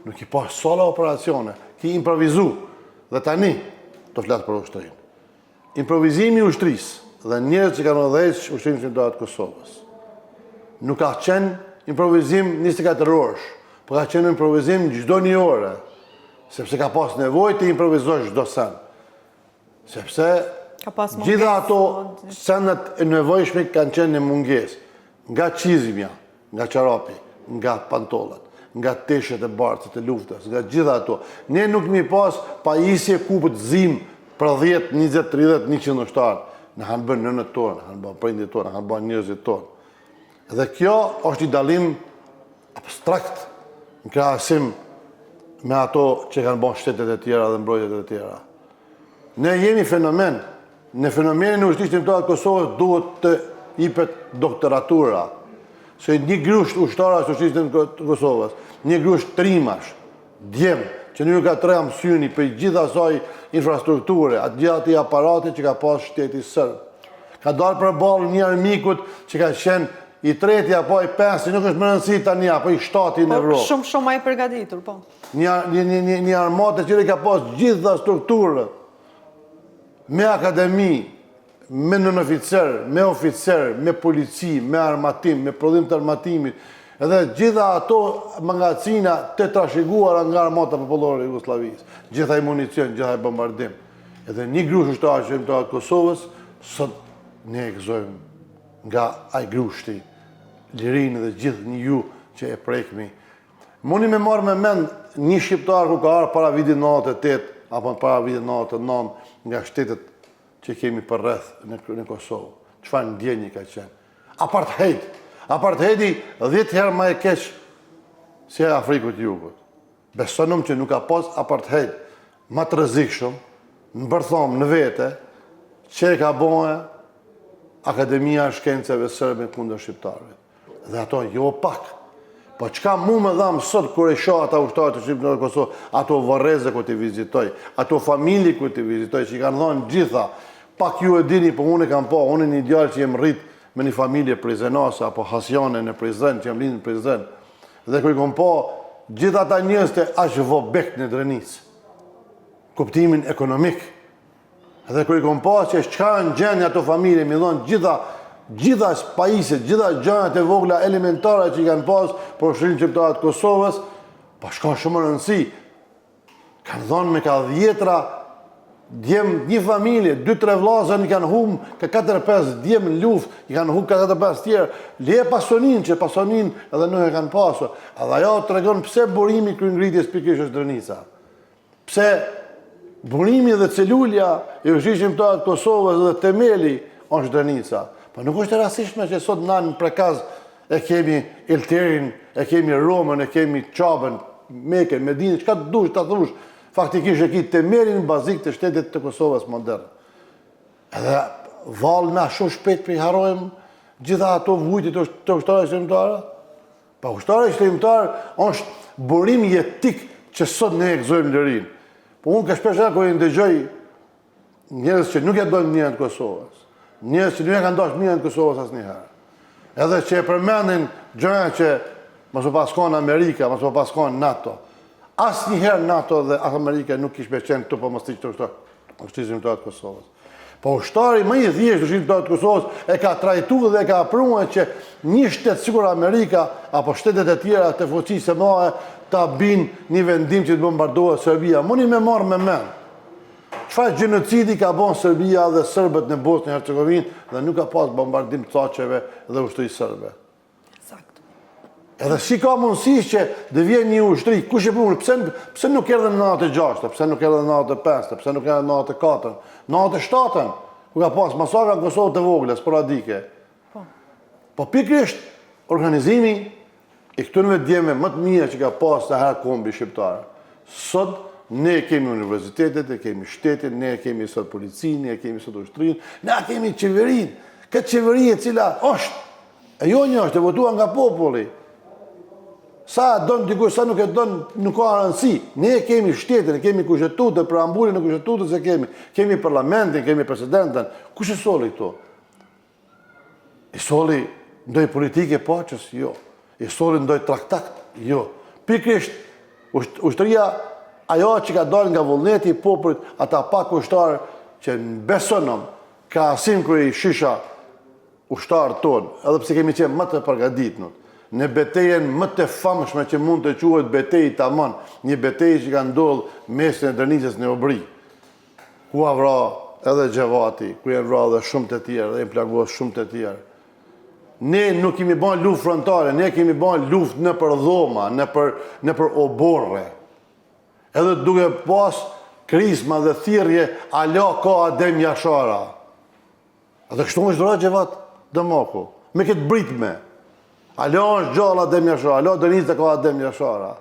nuk i pas sola operacione, ki improvizu, dhe tani të fletë për ushtërinë. Improvizimi i ushtrisë dhe njerëz që kanë udhëheqë Ushtrinë Shqiptare të Kosovës. Nuk ka qenë improvizim 24 orësh, por ka qenë improvizim çdo një ore, sepse ka pas nevojë të improvizosh çdo sen. Sepse gjitha ato senet e nevojshme kanë qenë në mungesë, nga çizmja, nga çarapi, nga pantollat, nga teshet e barcët e luftës, nga gjitha ato. Ne nuk mi pas pajisje kupët zim për 10, 20, 30, 100 ushtarë. Në kanë bërë nënët tonë, në kanë bërë prindit tonë, në kanë bërë njerëzit tonë. Dhe kjo është i dalim abstrakt në krahasim me ato që kanë bërë shtetet e tjera dhe mbrojtjet e tjera. Ne jemi fenomen. Në fenomenin e Ushtrisë Shqiptare të Kosovës duhet të jepet doktoratura. Se një grusht ushtara të Ushtrisë të Kosovës, një grusht trimash, djem, që nuk ka trem syni për gjitha asaj infrastrukture, atë gjitha ati aparate që ka pas shteti sërb. Ka dalë për balë një armikut që ka qenë i treti apo i pesti, nuk është më rëndësi tani, apo i shtati në Evropë. Shumë ma i përgatitur, po. Një armate që ka pas gjitha strukturët, me akademi, me nën-oficer, me oficer, me polici, me armatim, me prodhim të armatimit, edhe gjitha ato magazina të trashëguara nga armata popullore e Jugosllavisë, gjitha i municion, gjitha i bombardim. Edhe një grush ushtarë që të Kosovës, sot ne e gëzojmë nga ai grushti, lirinë dhe gjithë një ju që e prekmi. Muni me marrë me mend një shqiptar ku ka arë para vitit 98, apo para vitit 99, nga shtetet që kemi për rreth në Kosovë. Çfarë ndjenjë ka qenë? Apartheid. Apartheidi 10 herë më e keq se Afriku të Jugut. Besonëm që nuk ka pas apartheid më të rrezikshëm, në bërthom, në vete, që e ka bëhe Akademia e Shkencave Sërbe kundër shqiptarëve. Dhe ato jo pak. Po çka mu me dhamë sot kur e shoh ata ushtarë të Shqipërisë në Kosovë, ato varreze ku t'i vizitoj, ato familje ku t'i vizitoj, që i kanë dhënë gjitha, pak ju e dini, po unë kam po, unë një djalë që jem rrit me një familje prizrenase, apo hasiane në Prizren, që jam lind në Prizren. Dhe kur i kom po, gjitha ata njerëz të aq vobek në Drenicë, kuptimin ekonomik. Dhe kur i kom po, që çka në gjendje ato familje, mi dhënë gjitha pajisjet, gjitha gjanat e vogla elementare që i kanë pas për Ushtrinë Shqiptare të Kosovës, pa shka shumë rëndësi. Kanë dhënë me ka 10 djem një familje, 2-3 vllazën i kanë humbë, ka 4-5 djem në luftë, i kanë humbë ka 4-5 tjerë. Le pasonin, që pasonin edhe nuk e kanë pasur. Edhe ajo tregon pse burimi kryengritjes pikërisht është Drenica. Pse burimi dhe celulja e Ushtrisë Shqiptare të Kosovës dhe temeli është Drenica. Po nuk është e rastishme që sot na në prekaz e kemi Elterin, e kemi Romën, e kemi Çabën, Mekën, Medinën, çka të dush, ta thush, faktikisht e ki temelin bazik të shtetit të Kosovës modern. Edhe valë na shumë shpejt për i harojmë gjitha ato vujtit të ushtarë shqiptare. Pa ushtarë shqiptare është burim jetik që sot ne e gëzojmë lërinë. Po unë ka shpesh kur i ndëgjoj njerëz që nuk ja dojnë mirën të Kosovës. Njerëz që nuk e kanë dashur mirën të Kosovës asnjëherë. Edhe që e përmendin gjëra që mos u paskon Amerika, mos u paskon NATO. Asnjëherë NATO dhe Amerika nuk kishte pëlqen këtu po mos të Ushtrisë Shqiptare të Kosovës. Po ushtari më i thjeshtë Ushtrisë Shqiptare të Kosovës e ka trajtuar dhe e ka pruar që një shtet sikur Amerika apo shtetet e tjera të fuqisë së madhe ta binë një vendim që të bombardohet Serbia. Muni me marrë me mend. Çfarë gjenocidi ka bën Serbia dhe serbët në Bosnjë Hercegovinë dhe nuk ka pas bombardim të Çaçeve dhe ushtrisë serbe. Saktë. Edhe si ka mundësi që dhe vjen një ushtri, kush e punon, pse nuk erdhën në 96, pse nuk erdhën në 95, pse nuk erdhën në 94, në 97, ku ka pas masakra në Kosovë të vogla, sporadike. Po pikërisht organizimi i këtyre djemve më të mira që ka pas sa herë kombi shqiptar. Sot ne kemi universitetet, ne kemi shtetin, ne kemi sot policinë, ne kemi sot ushtrinë, ne kemi qeverinë. Këtë qeveri e cila është, e jo një është, e votuar nga populli. Sa don dikush, sa nuk e don, nuk ka rëndësi. Ne kemi shtetin, ne kemi kushtetutë, preambullin e kushtetutës e kemi. Kemi parlamentin, kemi presidenten. Kush e soli këto? E soli ndoj politike paqës? Jo. E soli ndoj traktat? Jo. Pikrisht Ushtëria, ajo që ka dalë nga vullneti i popullit, ata pak ushtarë që në besonëm, ka asim kërë i shisha ushtarë tonë, edhe pse kemi qenë më të përgatitur, në betejën më të famshme që mund të quhet betejë Taman, një betejë që ka ndodhur mesin e Dërnicës në Obri, ku a vra edhe Gjevati, ku janë vra edhe shumë të tjerë, dhe janë plagos shumë të tjerë. Ne nuk kemi bën luftë frontale, ne kemi bën luftë në për dhoma, në për oborre. Edhe duke pas krisma dhe thirrje, ala ka Adem Jashara. Edhe kështu është vra Gjevat Dëmaku, me këtë britme. Alo është gjallë Adem Jashara, alo Dënica ka Adem Jashara.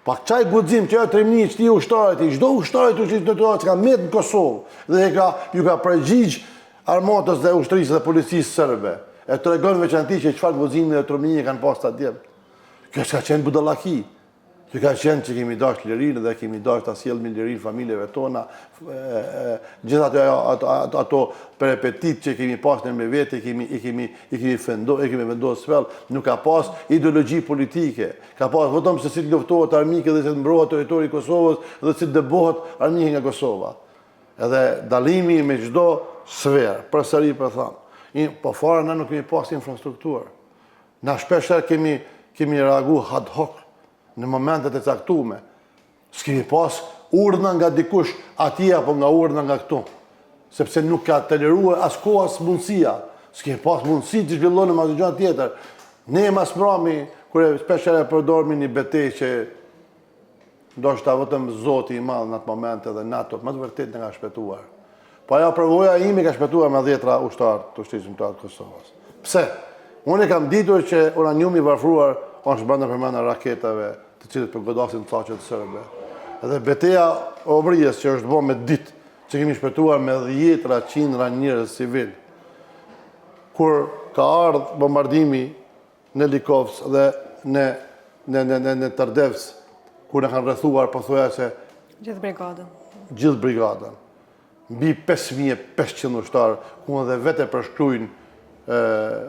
Pa qaj guxim që e trimni që ti ushtarët i, çdo ushtarët që ka met në Kosovë, dhe ju ka përgjigj armatës dhe ushtrisë dhe policisë sërbe, e të regon veçanti që çfarë guximi dhe trimni kanë pas ta djemt. Kjo s'ka qenë budallaki. Kjo ka qenë që kemi dash lirinë dhe kemi dash ta sjellmi lirinë familjeve tona, gjithë ato perepetit që kemi pas në me vete, i kemi vendosur svell, nuk ka pas ideologji politike, ka pas vetëm se si të luftohet armike dhe si të mbrohet territori i Kosovës dhe si të dëbohet armike nga Kosova. Edhe dalimi me çdo sferë, përsëri po them, po fare na nuk kemi pas infrastrukturë. Na shpeshherë kemi reaguar ad hoc në momentet e caktume. S'kemi pas urdhna nga dikush atje apo nga urdhna nga këtu. Sepse nuk ka të leruar as koha as mundësia. S'kemi pas mundësi të zhvillonim në asgjë tjetër. Ne mas mbrami, kur shpeshherë e përdormi një betejë që ndoshta vetëm Zoti i Madh në atë moment edhe NATO më të vërtet nga shpëtuar. Po ajo përvoja ime ka shpëtuar me 10 ushtarë të ushtrisë të Kosovës. Pse? Unë kam ditur që uraniumi i varfruar është brenda përmenda raketave të cilët përgodasin caqet sërbe. Edhe beteja Obrijës që është bo me ditë, që kemi shpëtuar me 10 qindra njerëz civil, kur ka ardhë bombardimi në Likovës dhe në Tërdevës, kur në kanë rrethuar pothuajse gjithë brigadën. Mbi 5500 ushtarë, ku edhe vete përshkrujnë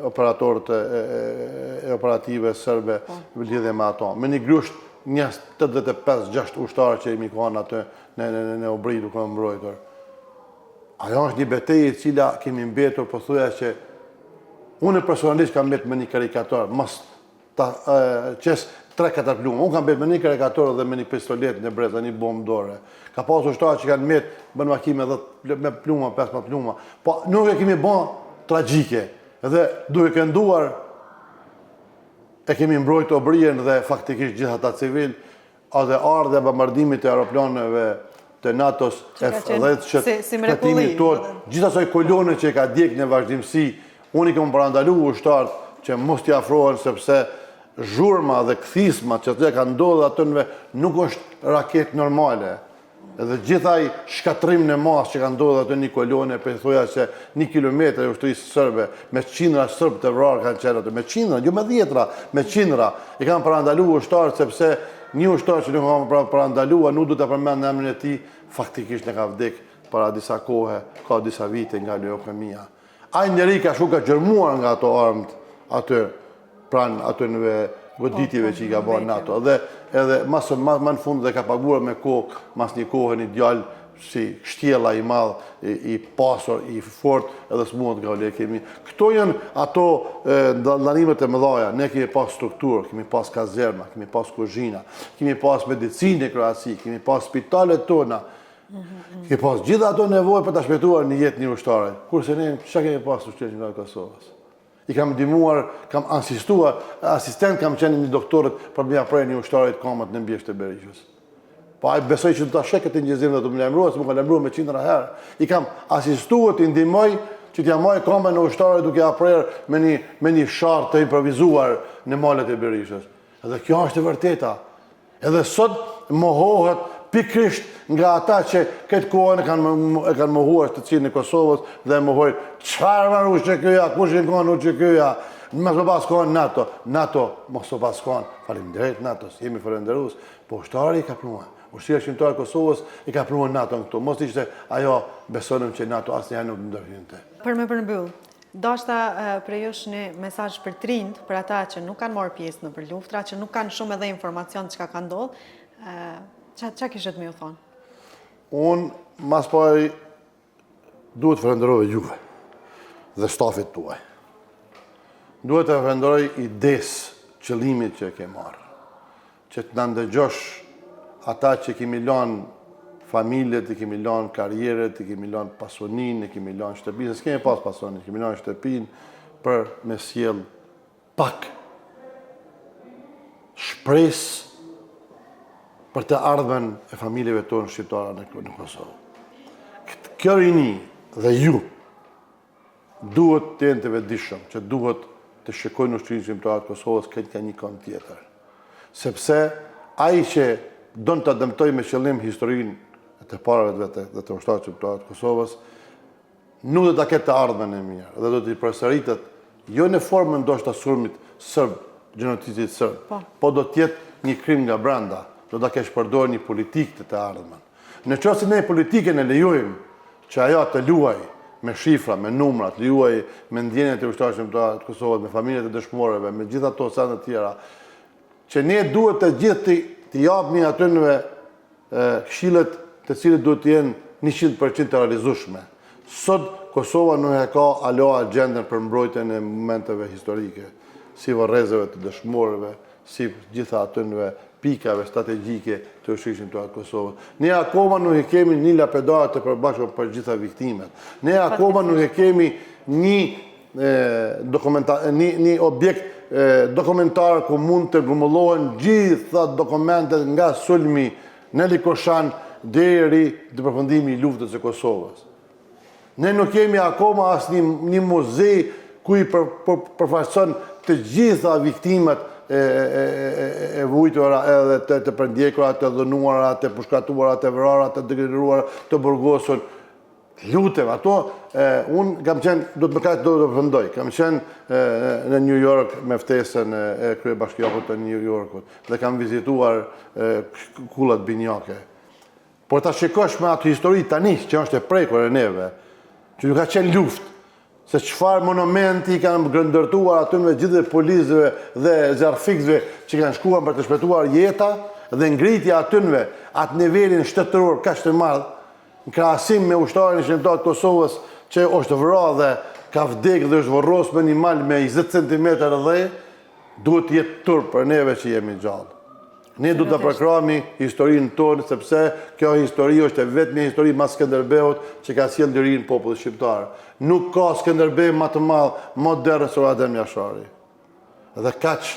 operatorët e operative sërbe lidhje me ato. Me një grusht një 85-6 ushtarë që jemi kanë atë në Obri duke mbrojtur. Ajo është një betejë e cila kemi mbetur pothuajse që unë personalisht kam mbetur me një karikator, mos ta qes 3-4 plumë. Unë kam mbetur me një karikator dhe me një pistolet në brez dhe një bombë dore. Ka pas ushtarë që kanë mbetur bën makime me pluma, 15 pluma. Po nuk e kemi bën tragjike. Edhe duke kënduar e kemi mbrojtë Obrijen dhe faktikisht gjithë ata civil, edhe ardhe bombardimit e aeroplaneve të NATO-s F-10 që shpëtimi tonë, gjithë asaj kolone që ka djeg në vazhdimsi, unë i kam parandalu ushtarët që mos t'i afrohen sepse zhurma dhe kthisma që të ka ndodhur atënve nuk është raket normale. Edhe gjithaj shkatrim në mas që ka ndodhur atë një kolone, pothuajse 1 kilometër e ushtrisë sërbe, me qindra sërbë të vrarë kanë qenë atë, me qindra, jo me 10, me qindra, i kanë parandalu ushtarët sepse një ushtar që nuk ka parandalua, nuk du të përmend në emrin e tij, faktikisht ne ka vdek para disa kohe, ka disa vite nga leukemia. Ai njeri ka shku ka gjërmuar nga ato armët aty pranë atynve goditjeve që i ka bërë NATO. Edhe më në fund dhe ka paguar me kokë, mas një kohë një djalë si shtjella i madh, i pasur, i fort, edhe s'muhet nga leukemi. Këto janë ato ndalimet e mëdha. Ne kemi pas strukturë, kemi pas kazerma, kemi pas kuzhina, kemi pas medicinë krahasi, kemi pas spitalet tona. Kemi pas gjithë ato nevojë për ta shpëtuar një jetë një ushtare. Kurse ne çka kemi pas ushtrisë nga Kosovës. I kam ndihmuar, kam asistuar, asistent kam qenë një doktorët për më prej një ushtarit kamët në mbjeshtë të Berishës. Po ai besoj që do ta sheh këtë ngjizim dhe do më lajmërohet, se më ka lajmëruar me qindra herë. I kam asistuar të ndihmoj që t'ja marr kamën në ushtarit duke aprer me një shartë të improvisuar në malet e Berishës. Edhe kjo është e vërteta. Edhe sot mohohet pikrisht nga ata që këtë kohën e kanë mohuar të cilën e Kosovës dhe mohojnë çfarë varush që këja, kush e kanë që këja, mos u paskon NATO. NATO mos u paskon. Faleminderit NATO-s, jemi falënderues, po ushtari ka punuar. Ushtria shqiptare e Kosovës i ka punuar NATO këtu. Mos ishte ajo besonim që NATO asnjëherë nuk ndërhynte. Për me përmbyll, dashta prejosh një mesazh për trind, për ata që nuk kanë marrë pjesë në për luftra, që nuk kanë shumë edhe informacion çka ka ndodhur, Qa kishet me ju thonë? Unë, mas pari, duhet falenderoj juve dhe stafit tuaj. Duhet të falenderoj ides, qëllimit që e ke marrë, që të nëndëgjosh ata që kemi lanë familjet, i kemi lanë karrieret, i kemi lanë pasonin, i kemi lanë shtëpinë, se s'kemi pas pasonin, i kemi lanë shtëpinë për me sjell pak shpresë për të ardhmen e familjeve tonë shqiptare në Kosovë. Kjo rini dhe ju duhet të jenë të vetëdijshëm, që duhet të shikojnë ushtrinë shqiptare të Kosovës këtë ka një kënd tjetër. Sepse ai që don të dëmtoj me qëllim historinë të parave të vetë dhe të ushtarit shqiptar të Kosovës, nuk do ta ketë të ardhmen e mirë dhe do t'i përsëritet jo në formën ndoshta sulmit serb, gjenocidit serb, po do të jetë një krim nga brenda, do ta kesh përdorur një politikë të ardhmen. Në qoftë se ne politikën e lejojmë që ajo të luajë me shifra, me numra, të luajë me ndjenjat e ushtarit shqiptar të Kosovës, me familjet e dëshmorëve, me gjithë ato sa të tjera, që ne duhet të gjithë të japmi atyre këshillet të cilët duhet të jenë 100% të realizueshme. Sot Kosova nuk e ka alo agjendën për mbrojtjen e momenteve historike, si varrezeve të dëshmorëve, si gjitha atyre pikave strategjike të ushtrisë shqiptare të Kosovës. Ne akoma nuk e kemi një lapidar të përbashkët për gjitha viktimet. Ne akoma nuk e kemi një objekt dokumentar ku mund të grumbullohen gjitha dokumentet nga sulmi në Likoshan deri në përfundimin e luftës së Kosovës. Ne nuk kemi akoma as një muzej ku i përfaqëson të gjitha viktimet e vujtura edhe të përndjekura, të dhënuara, të pushkatuara, të vrara, të degraduara, të burgosur. Lutem, ato, unë kam qenë, do të përfundoj, kam qenë në New York me ftesën e kryebashkiakut të New Yorkut dhe kam vizituar kullat binjake. Por ta shikosh me atë histori tani, që është e prekur e neve, që nuk ka qenë luftë, se çfarë monumenti kanë ndërtuar aty me gjithë policëve dhe zjarfikëve që kanë shkuar për të shpëtuar jeta dhe ngritja atyve atë nivelin shtetëror kaq të madh në krahasim me ushtarin shqiptar të Kosovës që është vrarë dhe ka vdekur dhe është vorrosur me një mal me 20 cm dhe duhet të jetë turp për neve që jemi gjallë. Ne duhet të përkrahemi historinë tonë, sepse kjo histori është vetëm një histori mas Skënderbeut që ka sjellë lirinë popullit shqiptar. Nuk ka Skënderbeu më të madh modern se Adem Jashari. Dhe kaq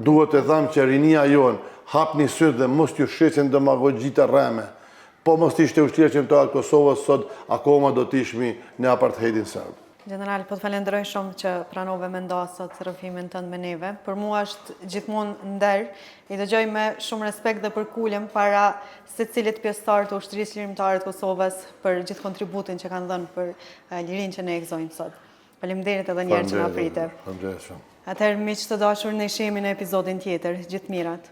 duhet të them që rinia jonë hapni syt dhe mos t'ju shesin demagogji të rreme. Po mos ishte ushtria shqiptare të Kosovës, sot akoma do të ishmi në apartheidin serb. General, po të falenderoj shumë që pranove me nda sot rrëfimin tënd me neve. Për mua është gjithmonë nder, i dëgjoj me shumë respekt dhe përkulem para secilit pjesëtar të ushtrisë lirimtare të Kosovës për gjithë kontributin që kanë dhënë për lirinë që ne e gëzojmë sot. Faleminderit edhe një herë që na prite. Faleminderit shumë. Atëherë miq të dashur, ne shihemi në episodin tjetër. Gjithë mirat.